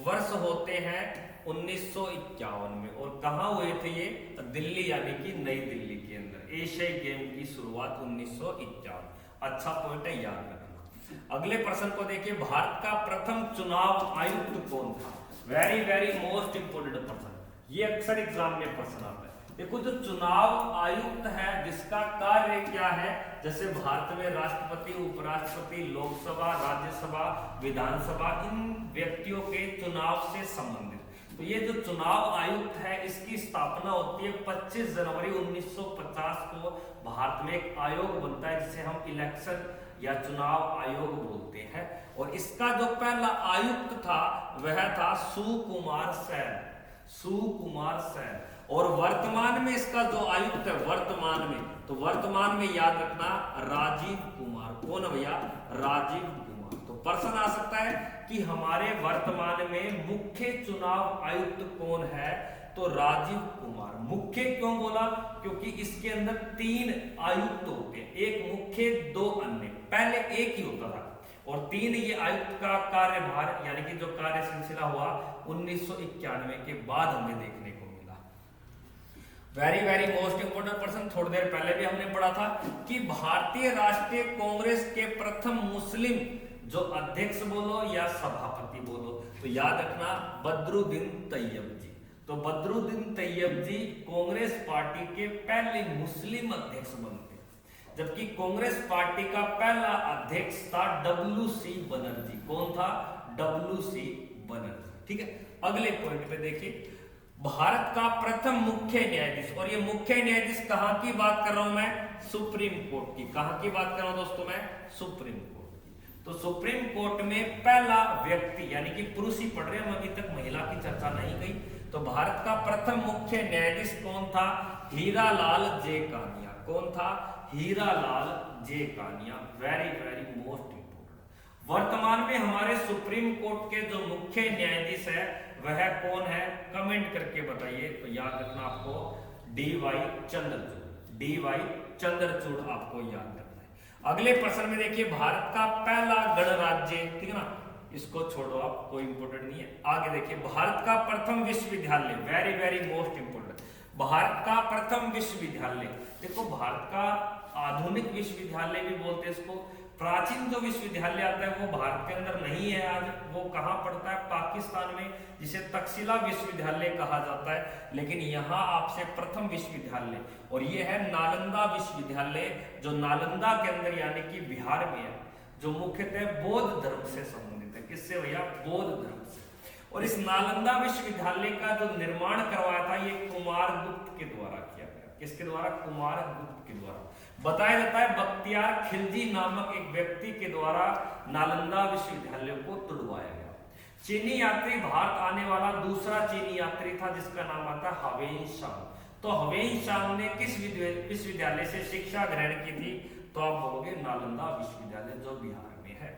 वर्ष होते हैं? 1951 में। और कहां हुए थे ये? दिल्ली यानी कि नई दिल्ली के अंदर एशियाई गेम की शुरुआत 1951। अच्छा पॉइंट है, याद रखना। अगले प्रश्न को देखिए, भारत का प्रथम चुनाव आयुक्त कौन था? वेरी मोस्ट इंपोर्टेंट प्रश्न, ये अक्सर एग्जाम में प्रश्न आता है। देखो, जो चुनाव आयुक्त है जिसका कार्य क्या है, जैसे भारत में राष्ट्रपति, उपराष्ट्रपति, लोकसभा, राज्यसभा, विधानसभा, इन व्यक्तियों के चुनाव से संबंधित। तो ये जो चुनाव आयुक्त है इसकी स्थापना होती है 25 जनवरी 1950 को। भारत में एक आयोग बनता है जिसे हम इलेक्शन या चुनाव आयोग बोलते हैं। और इसका जो पहला आयुक्त था वह था सुकुमार सेन। और वर्तमान में इसका जो आयुक्त है वर्तमान में, तो वर्तमान में याद रखना राजीव कुमार। कौन भैया? राजीव कुमार। तो प्रश्न आ सकता है कि हमारे वर्तमान में मुख्य चुनाव आयुक्त कौन है? तो राजीव कुमार। मुख्य क्यों बोला? क्योंकि इसके अंदर 3 आयुक्त होते हैं, एक मुख्य 2 अन्य। पहले एक ही होता था और 3 ये आयुक्त का कार्यभार यानी कि जो कार्य सिलसिला हुआ 1991 के बाद हमें देखने को मिला। Very very most important person, थोड़ी देर पहले भी हमने पढ़ा था कि भारतीय राष्ट्रीय कांग्रेस के प्रथम मुस्लिम जो अध्यक्ष बोलो या सभापति बोलो, तो याद रखना बदरुद्दीन तैयब जी। तो बदरुद्दीन तैयब जी कांग्रेस पार्टी के पहले मुस्लिम अध्यक्ष बनते, जबकि कांग्रेस पार्टी का पहला अध्यक्ष था WC बनर्जी। कौन था? WC बनर्जी। ठीक है, अगले पॉइंट पे देखिए, भारत का प्रथम मुख्य न्यायाधीश, और ये मुख्य न्यायाधीश कहां की बात कर रहा हूं मैं? सुप्रीम कोर्ट की। कहां की बात कर रहा हूं दोस्तों मैं? सुप्रीम कोर्ट की। तो सुप्रीम कोर्ट में पहला व्यक्ति यानी कि पुरुष ही पढ़ रहे हैं, अभी तक महिला की चर्चा नहीं गई। तो भारत का प्रथम मुख्य न्यायाधीश कौन था? हीरालाल जे कानिया। कौन था? Hiralal J Kania. Very very most important. वर्तमान में हमारे सुप्रीम कोर्ट के जो मुख्य न्यायाधीश है वह कौन है? कमेंट करके बताइए। तो याद रखना आपको DY चंद्रचूड़। DY चंद्रचूड़ आपको याद रखना है। अगले प्रश्न में देखिए, भारत का पहला गणराज्य, ठीक है ना, इसको छोड़ो आप, कोई इंपोर्टेंट नहीं है। आगे देखिए, भारत का प्रथम विश्वविद्यालय। Very very most important. Bharat का प्रथम विश्वविद्यालय, देखो भारत का आधुनिक विश्वविद्यालय भी बोलते हैं इसको। प्राचीन जो विश्वविद्यालय आता है वो भारत के अंदर नहीं है आज, वो कहाँ पड़ता है? पाकिस्तान में, जिसे तक्षशिला विश्वविद्यालय कहा जाता है। लेकिन यहाँ आपसे प्रथम विश्वविद्यालय, और ये है नालंदा विश्वविद्यालय, जो नालंदा के अंदर यानी कि बिहार में है, जो मुख्यतः बौद्ध धर्म से संबंधित है। किससे भैया? बौद्ध धर्म से। और इस नालंदा विश्वविद्यालय का जो निर्माण करवाया था ये कुमारगुप्त के द्वारा किया गया। किसके द्वारा? कुमारगुप्त के द्वारा। बताया जाता है बख्तियार खिलजी नामक एक व्यक्ति के द्वारा नालंदा विश्वविद्यालय को तुड़वाया गया। चीनी यात्री भारत आने वाला दूसरा चीनी यात्री था जिसका नाम आता है हवेन सांग। तो हवेन सांग ने किस विश्वविद्यालय से शिक्षा ग्रहण की थी? तो आप बोलोगे नालंदा विश्वविद्यालय, जो बिहार में है।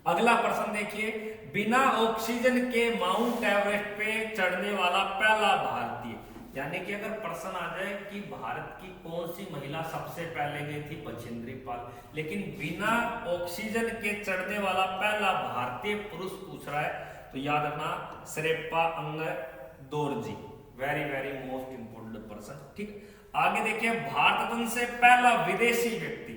अगला प्रश्न देखिए, बिना ऑक्सीजन के माउंट एवरेस्ट पे चढ़ने वाला पहला भारतीय, यानी कि अगर प्रश्न आ जाए कि भारत की कौन सी महिला सबसे पहले गई थी? बछेंद्री पाल। लेकिन बिना ऑक्सीजन के चढ़ने वाला पहला भारतीय पुरुष पूछ रहा है, तो याद रखना Sherpa Angad Dorji. Very very most important person. ठीक, आगे देखिए, भारत रत्न से पहला विदेशी व्यक्ति,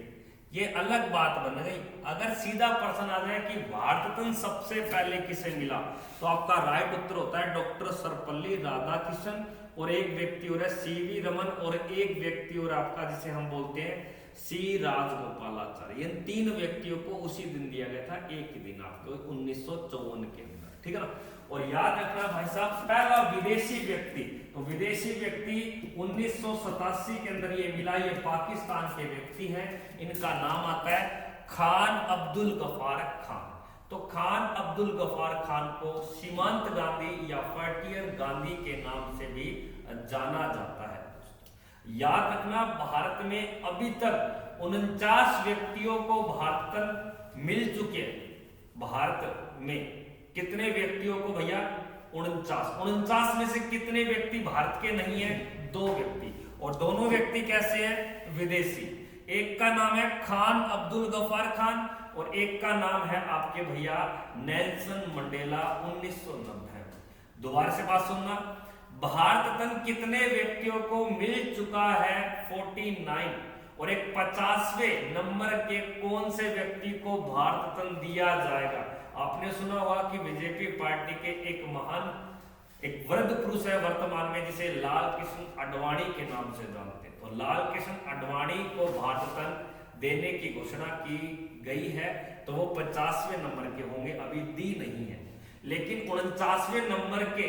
ये अलग बात बन गई। अगर सीधा प्रश्न आ जाए कि भारत रत्न सबसे पहले किसे मिला, तो आपका राइट उत्तर होता है डॉक्टर सर्वपल्ली राधाकृष्णन, और एक व्यक्ति और है CV रमन, और एक व्यक्ति और आपका जिसे हम बोलते हैं C राजगोपालाचार्य। इन 3 व्यक्तियों को उसी दिन दिया गया था, एक ही दिन आपको 1954 के अंदर। ठीक है ना, और याद रखना भाई साहब, पहला विदेशी व्यक्ति, तो विदेशी व्यक्ति 1987 के अंदर ये मिला। ये पाकिस्तान के व्यक्ति हैं, इनका नाम आता है खान अब्दुल गफ्फार खान। तो खान अब्दुल गफ्फार खान को सीमांत गांधी या फर्टियर गांधी के नाम से भी जाना जाता है। याद रखना, भारत में अभी तक 49 व्यक्तियों को भारत रत्न मिल चुके हैं। भारत में कितने व्यक्तियों को भैया? 49 में से कितने व्यक्ति भारत के नहीं है? 2 व्यक्ति, और दोनों व्यक्ति कैसे हैं? विदेशी। एक का नाम है खान अब्दुल गफ्फार खान, और एक का नाम है आपके भैया नेल्सन मंडेला। 1990। दोबारा से बात सुनना, भारत रत्न कितने व्यक्तियों को मिल चुका है? 49, और एक 50वें नंबर के कौन से व्यक्ति को भारत रत्न दिया जाएगा? आपने सुना होगा कि बीजेपी पार्टी के एक महान, एक वृद्ध पुरुष है वर्तमान में, जिसे लाल कृष्ण आडवाणी के नाम से जानते हैं। तो लाल कृष्ण आडवाणी को भारत रत्न देने की घोषणा की गई है, तो वो 50वें नंबर के होंगे, अभी दी नहीं है। लेकिन 49वें नंबर के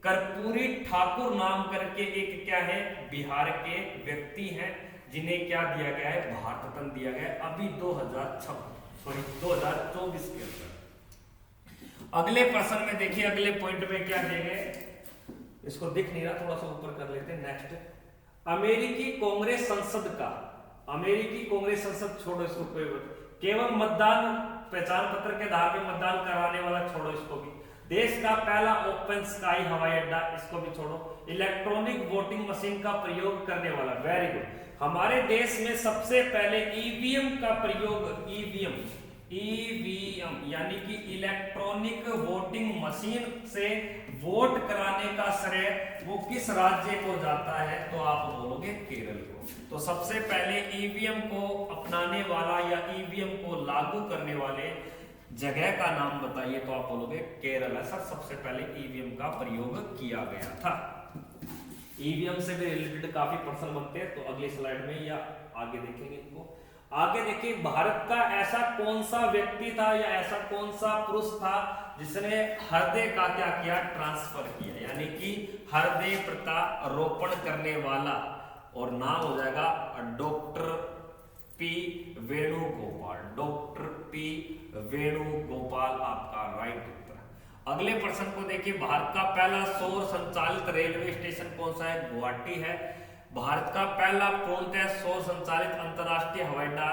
कर्पूरी ठाकुर नाम करके एक क्या है? बिहार के व्यक्ति हैं, जिन्हें क्या दिया गया है? भारत रत्न दिया गया है, अभी 2024 के अंदर। अगले प्रश्न में देखिए, अगले पॉइंट में क्या दिए गए? इसको दिख नहीं रहा, थोड़ा सा ऊपर कर लेते हैं। नेक्स्ट, अमेरिकी कांग्रेस संसद का, अमेरिकी कांग्रेस संसद छोड़ो इसको, केवल मतदान पहचान पत्र के आधार पर मतदान कराने वाला छोड़ो इसको भी। देश का पहला ओपन स्काई हवाई अड्डा, इसको भी छोड़ो। इलेक्ट्रॉनिक वोटिंग मशीन का प्रयोग करने वाला, वेरी गुड। हमारे देश में सबसे पहले ईवीएम का प्रयोग, ईवीएम यानी कि इलेक्ट्रॉनिक वोटिंग मशीन से वोट कराने का श्रेय वो किस राज्य को जाता है? तो आप बोलोगे केरल को। तो सबसे पहले ईवीएम को अपनाने वाला या ईवीएम को लागू करने वाले जगह का नाम बताइए, तो आप बोलोगे केरल है सर, सबसे पहले ईवीएम का प्रयोग किया गया था। ईवीएम से भी रिलेटेड काफी प्रश्न बनते हैं, तो अगली स्लाइड में या आगे देखेंगे इनको। आगे देखिए, भारत का ऐसा कौन सा व्यक्ति था या ऐसा कौन सा पुरुष था जिसने हृदय का क्या किया? ट्रांसफर किया, यानी कि हृदय प्रत्यारोपण करने वाला, और नाम हो जाएगा doctor P Venugopal. Doctor P Venugopal आपका राइट उत्तर। अगले प्रश्न को देखिए, भारत का पहला सौर संचालित रेलवे स्टेशन कौन सा है? गुवाहाटी है। भारत का पहला पूर्णतः सौर संचालित अंतरराष्ट्रीय हवाई अड्डा,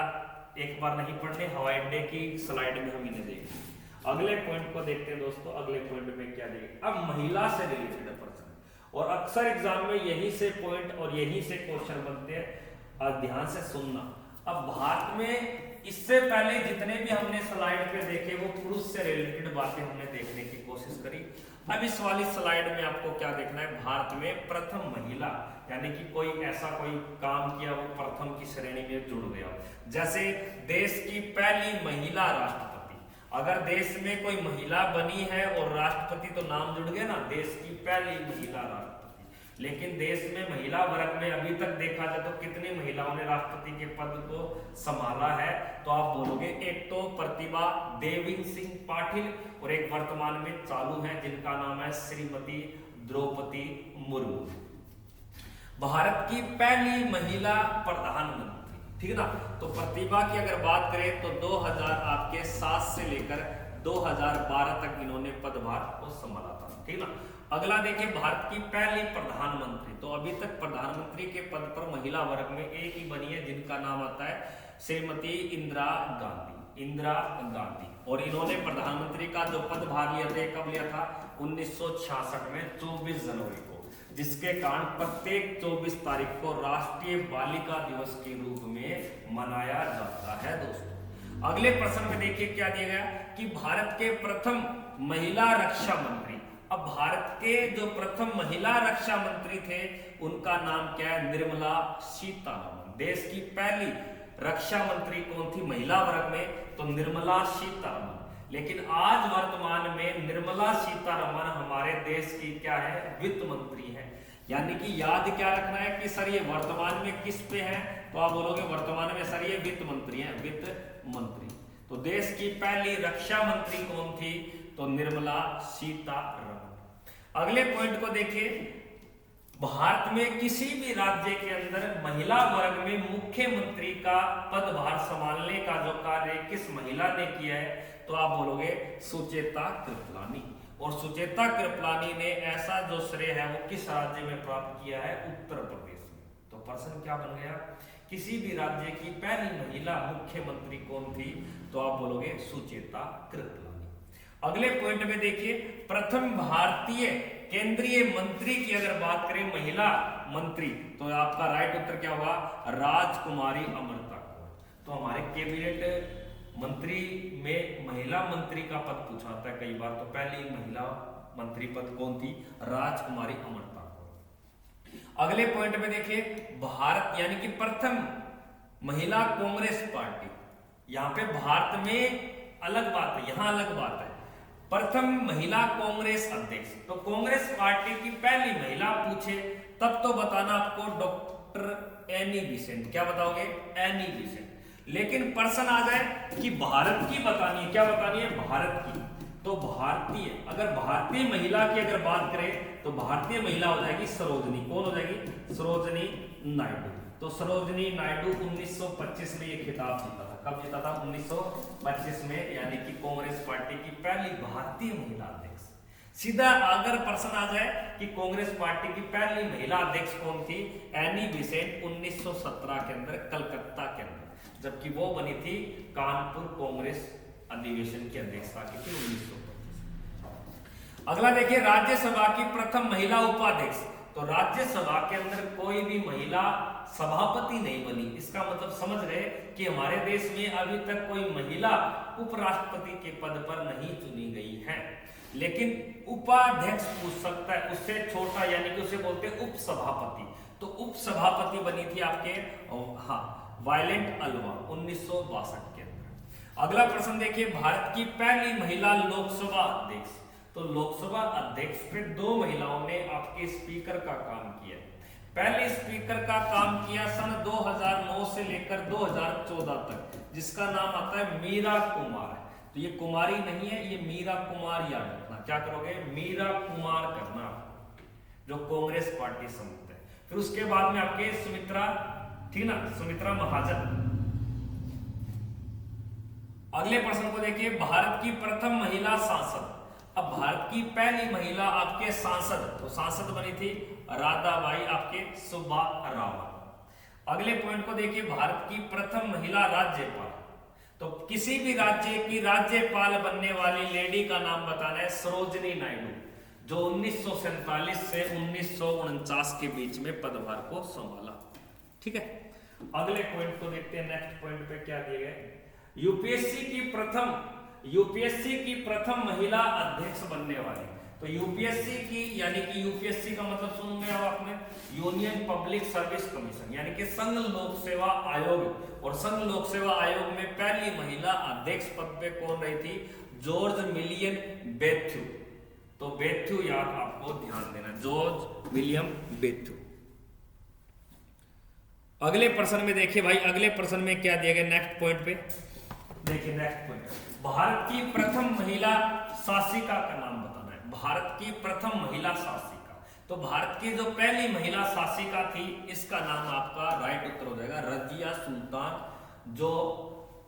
एक बार नहीं पढ़ने, हवाई अड्डे की स्लाइड में हम इन्हें देखेंगे। अगले पॉइंट को देखते हैं दोस्तों, अगले पॉइंट में क्या देंगे? अब महिला से रिलेटेड प्रश्न, और अक्सर एग्जाम में यहीं से पॉइंट और यहीं से क्वेश्चन बनते हैं, ध्यान से सुनना। अब भारत में इससे पहले जितने भी हमने स्लाइड पे देखे वो पुरुष से रिलेटेड बातें हमने देखने की कोशिश करी। अब इस वाली स्लाइड में आपको क्या देखना है? भारत में प्रथम महिला, यानी कि कोई ऐसा कोई काम किया वो प्रथम की श्रेणी में जुड़ गया। जैसे देश की पहली महिला राष्ट्रपति, अगर देश में कोई महिला बनी है और राष्ट्रपति तो नाम जुड़ गया ना, देश की पहली महिला राष्ट्रपति। लेकिन देश में महिला वर्ग में अभी तक देखा जाए तो कितनी महिलाओं ने राष्ट्रपति के पद को संभाला है? तो आप बोलोगे एक तो प्रतिभा देवी सिंह पाटिल, और एक वर्तमान में चालू है जिनका नाम है श्रीमती द्रौपदी मुर्मू। भारत की पहली महिला प्रधानमंत्री, ठीक है ना। तो प्रतिभा की अगर बात करें तो 2007 से लेकर 2012 तक इन्होंने पदभार को संभाला था, ठीक ना। अगला देखिए, भारत की पहली प्रधानमंत्री, तो अभी तक प्रधानमंत्री के पद पर महिला वर्ग में एक ही बनी है जिनका नाम आता है श्रीमती इंदिरा गांधी, इंदिरा गांधी। और इन्होंने प्रधानमंत्री का जो पदभार लिया था कब लिया था? 1966 में 24 जनवरी को, जिसके कारण प्रत्येक 24 तारीख को राष्ट्रीय बालिका दिवस के रूप में मनाया जाता है दोस्तों। अगले प्रश्न में देखिए क्या दिया गया कि भारत के प्रथम महिला रक्षा मंत्री। अब भारत के जो प्रथम महिला रक्षा मंत्री थे उनका नाम क्या है? निर्मला सीतारमण। देश की पहली रक्षा मंत्री कौन थी महिला वर्ग में? तो निर्मला सीतारमण। लेकिन आज वर्तमान में निर्मला सीतारमण हमारे देश की क्या है? वित्त मंत्री है। यानी कि याद क्या रखना है कि सर ये वर्तमान में किस पे है? तो आप बोलोगे वर्तमान में सर ये वित्त मंत्री है, वित्त मंत्री। तो देश की पहली रक्षा मंत्री कौन थी? तो निर्मला सीतारमण। अगले पॉइंट को देखिए, भारत में किसी भी राज्य के अंदर महिला वर्ग में मुख्यमंत्री का पदभार संभालने का जो कार्य किस महिला ने किया है? तो आप बोलोगे सुचेता कृपलानी। और सुचेता कृपलानी ने ऐसा जो श्रेय है वो किस राज्य में प्राप्त किया है? उत्तर प्रदेश में। तो प्रश्न क्या बन गया? किसी भी राज्य की पहली महिला मुख्यमंत्री कौन थी? तो आप बोलोगे सुचेता कृपलानी। अगले पॉइंट में देखिए, प्रथम भारतीय केंद्रीय मंत्री की अगर बात करें महिला मंत्री, तो आपका राइट उत्तर क्या होगा? राजकुमारी अमृता कौर। तो हमारे कैबिनेट मंत्री में महिला मंत्री का पद पूछा जाता है कई बार, तो पहली महिला मंत्री पद कौन थी? राजकुमारी अमृता कौर। अगले पॉइंट में देखिए, भारत यानी कि प्रथम महिला कांग्रेस पार्टी। यहां पे भारत में अलग बात है, यहां अलग बात है। प्रथम महिला कांग्रेस अध्यक्ष, तो कांग्रेस पार्टी की पहली महिला पूछे तब तो बताना आपको डॉक्टर एनी बेसेंट। क्या बताओगे? Annie Besant. लेकिन प्रश्न आ जाए कि भारत की बतानी है, क्या बतानी है? भारत की। तो भारतीय, अगर भारतीय महिला की अगर बात करें तो भारतीय महिला हो जाएगी सरोजनी। कौन हो जाएगी? सरोजनी नायडू। तो सरोजनी नायडू 1925 में ये खिताब जीता था। कब जीता था? 1925 में, यानी कि कांग्रेस पार्टी की पहली भारतीय महिला अध्यक्ष। सीधा अगर प्रश्न आ जाए कि कांग्रेस पार्टी की पहली महिला अध्यक्ष कौन थी, एनी बेसेंट 1917 के अंदर कलकत्ता के अंदर, जबकि वो बनी थी कानपुर कांग्रेस अधिवेशन की अध्यक्षता की थी 1925। अगला देखिए राज्यसभा की प्रथम महिला उपाध्यक्ष। तो राज्यसभा के अंदर कोई भी महिला सभापति नहीं बनी, इसका मतलब समझ रहे कि हमारे देश में अभी तक कोई महिला उपराष्ट्रपति के पद पर नहीं चुनी गई है, लेकिन उपाध्यक्ष पूछ सकता है, उससे छोटा यानी कि उसे बोलते हैं उपसभापति। तो उपसभापति बनी थी आपके वायलेंट अल्वा 1962 के अंदर। अगला प्रश्न देखिए भारत की पहली महिला लोकसभा अध्यक्ष। तो लोकसभा अध्यक्ष पे 2 महिलाओं ने आपके स्पीकर का काम किया। पहले स्पीकर का काम किया सन 2009 से लेकर 2014 तक, जिसका नाम आता है मीरा कुमार। तो ये कुमारी नहीं है, ये मीरा कुमार याद रखना। क्या करोगे, मीरा कुमार करना, जो कांग्रेस पार्टी समूह है। फिर उसके बाद में आपके सुमित्रा थी ना, सुमित्रा महाजन। अगले प्रश्न को देखिए भारत की प्रथम महिला सांसद। अब भारत की पहली महिला आपके सांसद, तो सांसद बनी थी राधाबाई आपके सुब्बा राव। अगले पॉइंट को देखिए भारत की प्रथम महिला राज्यपाल। तो किसी भी राज्य की राज्यपाल बनने वाली लेडी का नाम बताना है सरोजिनी नायडू, जो 1947 से 1949 के बीच में पदभार को संभाला। ठीक है, अगले पॉइंट को देखते हैं। नेक्स्ट पॉइंट पे क्या दिए गए, यूपीएससी की प्रथम महिला अध्यक्ष बनने वाली। तो यूपीएससी की यानी कि यूपीएससी का मतलब सुन गया आपने, यूनियन पब्लिक सर्विस कमीशन, यानी कि संघ लोक सेवा आयोग। और संघ लोक सेवा आयोग में पहली महिला अध्यक्ष पद पे कौन रही थी, जॉर्ज विलियम बेथ्यू। तो बेथ्यू याद आपको ध्यान देना, जॉर्ज विलियम बेथ्यू। अगले प्रश्न में देखिए भाई, अगले प्रश्न में क्या दिया गया नेक्स्ट पॉइंट पे देखिए। नेक्स्ट पॉइंट, भारत की प्रथम महिला शासिका का नाम बताना है। भारत की प्रथम महिला शासिका, तो भारत की जो पहली महिला शासिका थी, इसका नाम आपका राइट उत्तर हो जाएगा रजिया सुल्तान, जो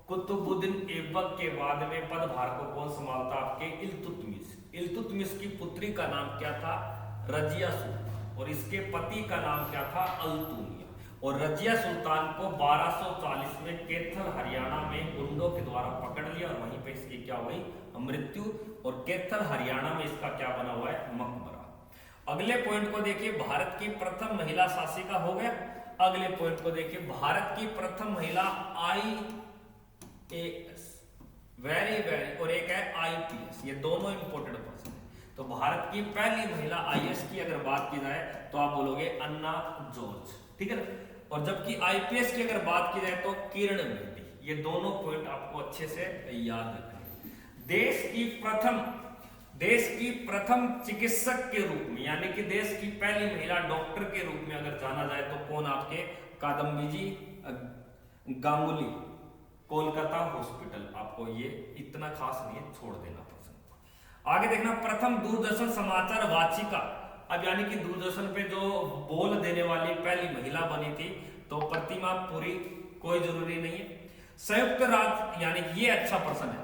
कुतुबुद्दीन ऐबक के बाद में पदभार को कौन संभालता, आपके इल्तुतमिश। इल्तुतमिश की पुत्री का नाम क्या था, रजिया सुल्तान, और इसके पति का नाम क्या था, अल्तुनिया। और रजिया सुल्तान को 1240 में कैथल हरियाणा में गुंडों के द्वारा पकड़ लिया और वहीं पे इसकी क्या हुई, मृत्यु। और कैथल हरियाणा में इसका क्या बना हुआ है, मकबरा। अगले पॉइंट को देखिए, भारत की प्रथम महिला शासिका हो गया। अगले पॉइंट को देखिए, भारत की प्रथम महिला IAS, वेरी और एक है IPS, ये दोनों इंपोर्टेंट पर्सन है। तो भारत की पहली महिला IAS की अगर बात की जाए तो आप बोलोगे अन्ना जॉर्ज, ठीक है ना। और जबकि IPS की अगर बात की जाए तो किरण बेदी। ये दोनों पॉइंट आपको अच्छे से याद रखने। देश की प्रथम चिकित्सक के रूप में, यानी कि देश की पहली महिला डॉक्टर के रूप में अगर जाना जाए तो कौन, आपके कादम्बी जी गांगुली, कोलकाता हॉस्पिटल। आपको ये इतना खास नहीं है, छोड़ देना प्रश्न। आगे देखना, प्रथम दूरदर्शन समाचार वाचिका। अब यानी कि दूरदर्शन पे जो बोल देने वाली पहली महिला बनी थी, तो प्रतिमा पुरी, कोई जरूरी नहीं है। संयुक्त राज्य, यानी कि ये अच्छा प्रश्न है,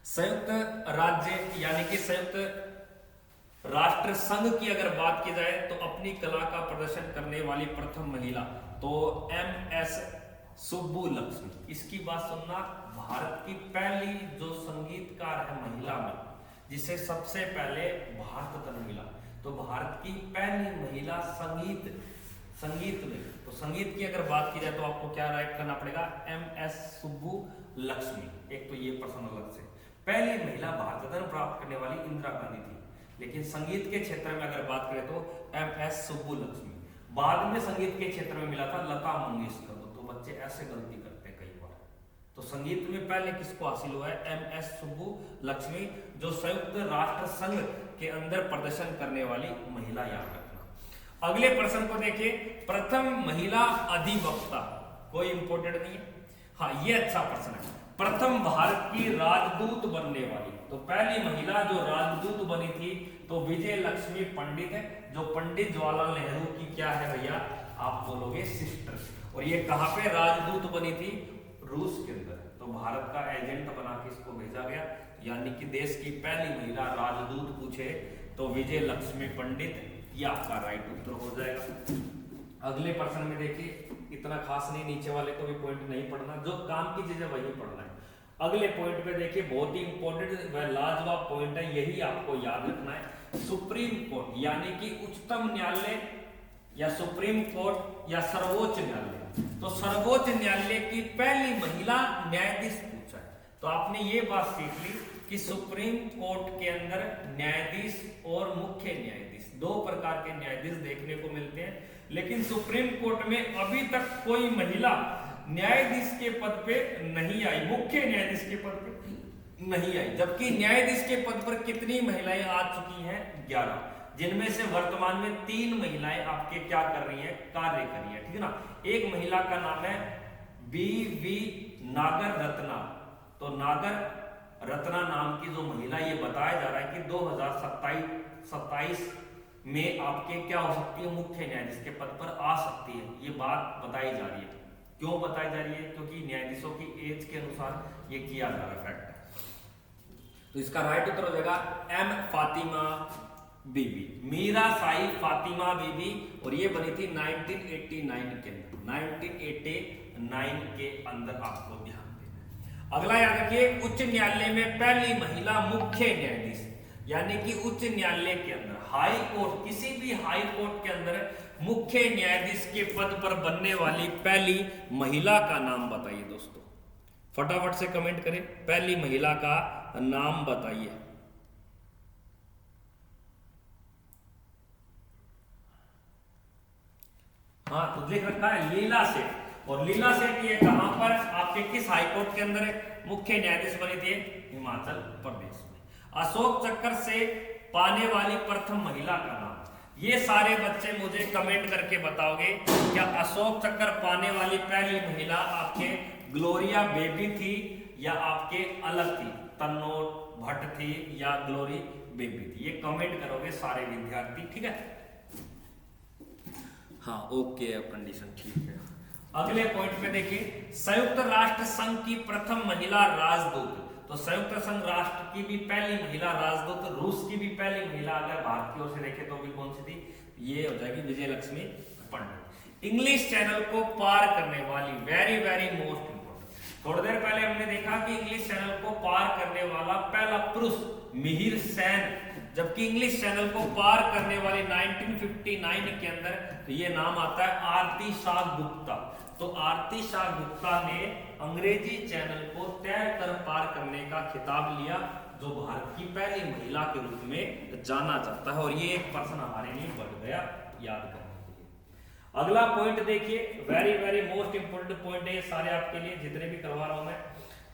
संयुक्त राज्य यानी कि संयुक्त राष्ट्र संघ की अगर बात की जाए तो अपनी कला का प्रदर्शन करने वाली प्रथम महिला तो MS सुब्बुलक्ष्मी। इसकी बात सुनना, भारत की पहली जो संगीतकार है महिला में, जिसे सबसे पहले भारत रत्न मिला। तो भारत की पहली महिला संगीत में, तो संगीत की अगर बात की जाए तो आपको क्या राइट करना पड़ेगा, MS सुब्बुलक्ष्मी। एक तो ये प्रश्न अलग से, पहली महिला भारत रत्न प्राप्त करने वाली इंदिरा गांधी थी, लेकिन संगीत के क्षेत्र में अगर बात करें तो MS सुब्बुलक्ष्मी। बाद में संगीत के क्षेत्र में मिला था लता मंगेशकर को। तो बच्चे ऐसे गलती करते हैं कई बार। तो संगीत में पहले किसको हासिल हुआ है, MS सुब्बुलक्ष्मी, जो संयुक्त राष्ट्र संघ के अंदर प्रदर्शन करने वाली महिला, याद रखना। अगले प्रश्न को देखिए, प्रथम महिला अधिवक्ता, कोई इंपोर्टेंट नहीं है। हाँ, ये अच्छा प्रश्न है। प्रथम भारत की राजदूत बनने वाली, तो पहली महिला जो राजदूत बनी थी तो विजय लक्ष्मी पंडित है, जो पंडित जवाहरलाल नेहरू की क्या है भैया, आप बोलोगे सिस्टर। और ये कहां पे राजदूत बनी थी, रूस के अंदर। तो भारत का एजेंट बना के इसको भेजा गया। यानी कि देश की पहली महिला राजदूत पूछे तो विजय लक्ष्मी पंडित, ये आपका राइट उत्तर हो जाएगा। अगले प्रश्न में देखिए, इतना खास नहीं, नीचे वाले को भी पॉइंट नहीं पढ़ना, जो काम की चीजें वही पढ़ना है। अगले पॉइंट पे देखिए, बहुत ही इंपॉर्टेंट व लाजवाब पॉइंट है, यही आपको याद रखना है। सुप्रीम कोर्ट यानी कि उच्चतम न्यायालय या सुप्रीम कोर्ट या सर्वोच्च न्यायालय, तो सर्वोच्च न्यायालय की पहली महिला न्यायाधीश पूछा है। तो आपने ये बात सीख ली कि सुप्रीम कोर्ट के अंदर न्यायाधीश और मुख्य न्यायाधीश, दो प्रकार के न्यायाधीश देखने को मिलते हैं, लेकिन सुप्रीम कोर्ट में अभी तक कोई महिला न्यायाधीश के पद पे नहीं आई, मुख्य न्यायाधीश के पद पे नहीं आई। जबकि न्यायाधीश के पद पर कितनी महिलाएं आ चुकी हैं? 11, जिनमें से वर्तमान में 3 महिलाएं आपके क्या कर रही हैं? कार्य कर रही है, ठीक है ना। एक महिला का नाम है BV नागर रत्ना। तो नागर रत्ना नाम की जो महिला, ये बताया जा रहा है कि 2027 में आपके क्या हो सकती है? मुख्य न्यायाधीश के पद पर आ सकती है, ये बात बताई जा रही है। क्यों बताई जा रही है? क्योंकि न्यायाधीशों की एज के अनुसार ये किया जा रहा है फैक्ट। तो इसका राइट उत्तर हो जाएगा M फातिमा बीबी, मीरा साई फातिमा बीबी, और ये बनी थी 1989 के अंदर, 1989 के अंदर, आपको ध्यान देना। अगला याद रखिए, उच्च न्यायालय में पहली महिला मुख्य न्यायाधीश, यानी कि उच्च न्यायालय के अंदर, हाई कोर्ट, किसी भी हाई कोर्ट के अंदर मुख्य न्यायाधीश के पद पर बनने वाली पहली महिला का नाम बताइए दोस्तों। फटाफट से कमेंट करें, पहली महिला का नाम बताइए। हाँ, तो लिख रखा है लीला सेठ, और लीला सेठ ये कहां पर आपके किस हाई कोर्ट के अंदर मुख्य न्यायाधीश बनी थी? हिमाचल प्रदेश में। अशोक चक्र से पाने वाली प्रथम महिला का नाम, ये सारे बच्चे मुझे कमेंट करके बताओगे, क्या अशोक चक्र पाने वाली पहली महिला आपके ग्लोरिया बेबी थी या आपके अलग थी? तन्नोट भट्ट थी या ग्लोरी बेबी थी? ये कमेंट करोगे सारे विद्यार्थी, ठीक है। हाँ, ओके, कंडीशन ठीक है। अगले पॉइंट पे देखिए, संयुक्त राष्ट्र संघ की प्रथम महिला राजदूत, तो संयुक्त संघ राष्ट्र की भी पहली महिला राजदूत, रूस की भी पहली महिला, अगर भारत की ओर से देखें तो भी कौन सी थी? ये हो जाएगी विजय लक्ष्मी पंडित। इंग्लिश चैनल को पार करने वाली, वेरी वेरी मोस्ट इंपोर्टेंट, थोड़ी देर पहले हमने देखा कि इंग्लिश चैनल को पार करने वाला पहला पुरुष मिहिर सेन, जबकि इंग्लिश चैनल को पार करने वाली 1959 के अंदर, तो ये नाम आता है आरती शाह गुप्ता। तो आरती शाह गुप्ता ने अंग्रेजी चैनल को तैर कर पार करने का खिताब लिया, जो भारत की पहली महिला के रूप में जाना जाता है, और ये एक पर्सन हमारे लिए बढ़ गया याद करने के लिए। अगला पॉइंट देखिए, very very most important point है, ये सारे आपके लिए जितने भी करवा रहा हूं मैं।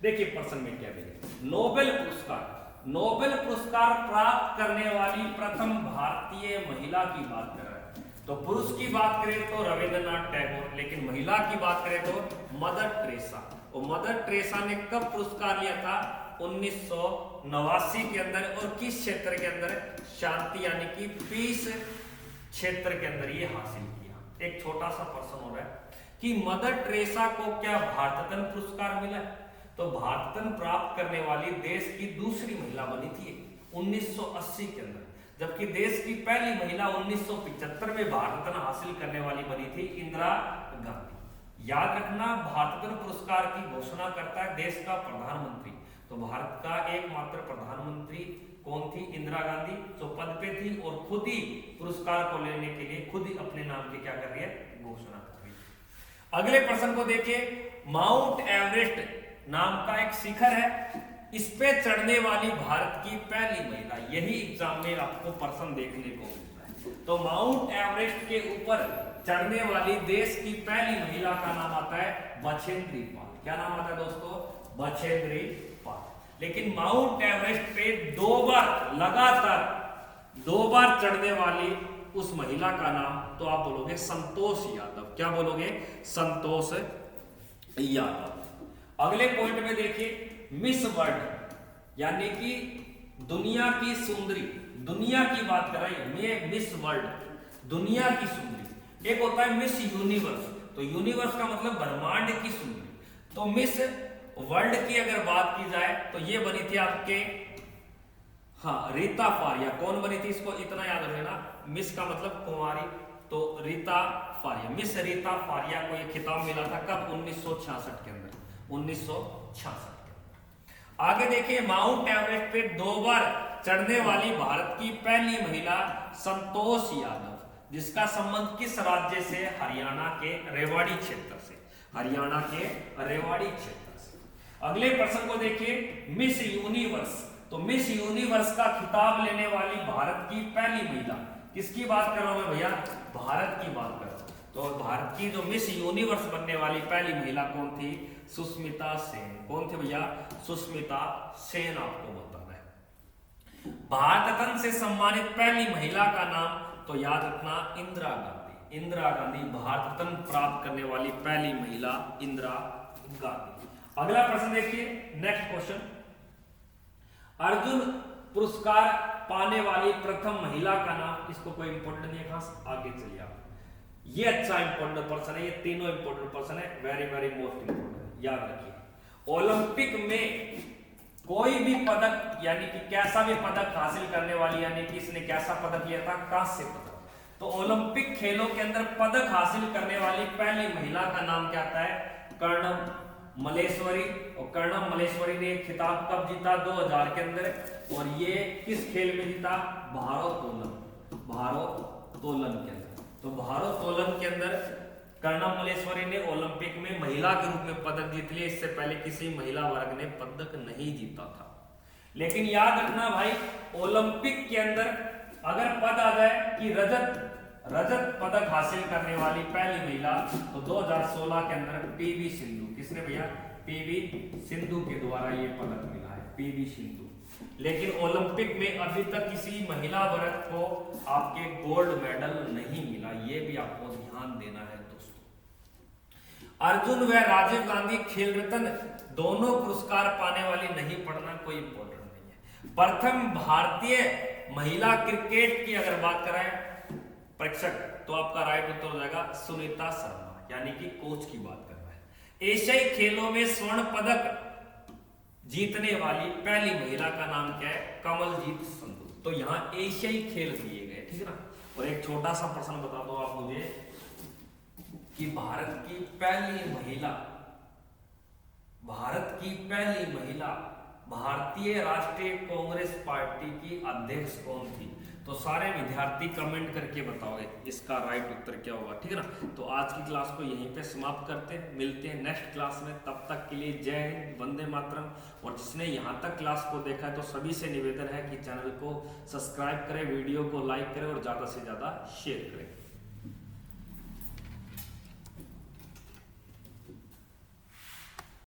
देखिए पर्सन में क्या देखिए, नोबेल पुरस्कार, नोबेल पुरस्कार प्राप्त करने वाली प्रथम भारतीय महिला की बात कर रहा है। तो पुरुष की बात करें तो रविंद्रनाथ टैगोर, लेकिन महिला की बात करें तो मदर टेरेसा। और मदर टेरेसा ने कब पुरस्कार लिया था? 1989 के अंदर, और किस क्षेत्र के अंदर? शांति यानी कि पीस क्षेत्र के अंदर ये हासिल किया। एक छोटा सा प्रश्न हो रहा है कि मदर टेरेसा को क्या भारत रत्न पुरस्कार मिला? तो भारत रत्न प्राप्त करने वाली देश की दूसरी महिला बनी थी 1980 के अंदर, जबकि देश की पहली महिला 1975 में भारत रत्न हासिल करने वाली बनी थी इंदिरा गांधी। याद रखना, भारत रत्न पुरस्कार की घोषणा करता है देश का प्रधानमंत्री। तो भारत का एकमात्र प्रधानमंत्री कौन थी? इंदिरा गांधी, जो पद पे थी और खुद ही पुरस्कार को लेने के लिए खुद ही अपने नाम की क्या कर रही है? घोषणा कर रही है। अगले प्रश्न को देखिए, माउंट एवरेस्ट नाम का एक शिखर है, इस पे चढ़ने वाली भारत की पहली महिला, यही एग्जाम में आपको प्रश्न देखने को मिलता है। तो माउंट एवरेस्ट के ऊपर चढ़ने वाली देश की पहली महिला का नाम आता है बछेंद्री पाल। क्या नाम आता है दोस्तों? बछेंद्री पाल। लेकिन माउंट एवरेस्ट पे लगातार दो बार चढ़ने वाली उस महिला का नाम, तो आप बोलोगे संतोष यादव। क्या बोलोगे? संतोष यादव। अगले पॉइंट में देखिए, मिस वर्ल्ड यानी कि दुनिया की सुंदरी, दुनिया की बात कर रही है, मिस वर्ल्ड, दुनिया की सुंदरी। एक होता है मिस यूनिवर्स, तो यूनिवर्स का मतलब ब्रह्मांड की सुंदरी। तो मिस वर्ल्ड की अगर बात की जाए तो ये बनी थी आपके, हाँ, रीता फारिया। कौन बनी थी, इसको इतना याद रखना, मिस का मतलब कुमारी, तो रीता फारिया, मिस रीता फारिया को ये खिताब मिला था कब, 1966 के अंदर, 1966 के अंदर। आगे देखिए, माउंट एवरेस्ट पे 2 बार चढ़ने वाली भारत की पहली महिला संतोष यादव, जिसका संबंध किस राज्य से, हरियाणा के रेवाड़ी क्षेत्र से, हरियाणा के रेवाड़ी क्षेत्र से। अगले प्रश्न को देखिए, मिस यूनिवर्स, तो मिस यूनिवर्स का खिताब लेने वाली भारत की पहली महिला, किसकी बात कर रहा हूं मैं भैया, भारत की बात कर रहा हूं। तो भारत की जो मिस यूनिवर्स बनने वाली पहली महिला कौन थी, सुष्मिता सेन। कौन थी भैया, सुष्मिता सेन, आपको बताना है। भारत रत्न से सम्मानित पहली महिला का नाम, तो याद रखना, इंदिरा गांधी। इंदिरा गांधी भारत रत्न प्राप्त करने वाली पहली महिला इंदिरा गांधी। अगला प्रश्न देखिए, नेक्स्ट क्वेश्चन, अर्जुन पुरस्कार पाने वाली प्रथम महिला का नाम, इसको कोई इंपॉर्टेंट नहीं है खास, आगे चलिए आप। ये अच्छा इंपॉर्टेंट पर्सन है, ये तीनों इंपॉर्टेंट पर्सन है, वेरी वेरी मोस्ट इंपॉर्टेंट, याद रखिए। ओलंपिक में कोई भी पदक, यानी कि कैसा भी पदक हासिल करने वाली, यानी कि इसने कैसा पदक लिया था, कांस्य पदक। तो ओलंपिक खेलों के अंदर पदक हासिल करने वाली पहली महिला का नाम क्या आता है, कर्णम मलेश्वरी। और कर्णम मलेश्वरी ने खिताब कब जीता, 2000 के अंदर, और ये किस खेल में जीता, भारोत्तोलन, भारोत्तोलन के अंदर। तो भारोत्तोलन के अंदर कर्णम मलेश्वरी ने ओलंपिक में महिला के रूप में पदक जीत लिया, इससे पहले किसी महिला वर्ग ने पदक नहीं जीता था। लेकिन याद रखना भाई, ओलंपिक के अंदर अगर पद आ जाए कि रजत पदक हासिल करने वाली पहली महिला, तो 2016 के अंदर पीवी सिंधु, किसने भैया, पीवी सिंधु के द्वारा ये पदक मिला है, पीवी सिंधु। लेकिन ओलंपिक में अभी तक किसी महिला वर्ग को आपके गोल्ड मेडल नहीं मिला, ये भी आपको ध्यान देना है दोस्तों। अर्जुन व राजीव गांधी खेल रत्न दोनों पुरस्कार पाने वाली, नहीं पढ़ना, कोई इंपॉर्टेंट नहीं है। प्रथम भारतीय महिला क्रिकेट की अगर बात करें परीक्षक, तो आपका राइट उत्तर हो जाएगा सुनीता शर्मा, यानी कि कोच की बात कर रहा है। एशियाई खेलों में स्वर्ण पदक जीतने वाली पहली महिला का नाम क्या है, कमलजीत संधू। तो यहाँ एशियाई खेल दिए गए, ठीक है ना। और एक छोटा सा प्रश्न बता दो आप मुझे कि भारत की पहली महिला भारतीय राष्ट्रीय कांग्रेस पार्टी की अध्यक्ष कौन थी। तो सारे विद्यार्थी कमेंट करके बताओगे इसका राइट उत्तर क्या होगा, ठीक है ना। तो आज की क्लास को यहीं पे समाप्त करते हैं, मिलते हैं नेक्स्ट क्लास में। तब तक के लिए जय हिंद, वंदे मातरम। और जिसने यहाँ तक क्लास को देखा है तो सभी से निवेदन है कि चैनल को सब्सक्राइब करें, वीडियो को लाइक करें और ज़्यादा से ज़्यादा शेयर करें।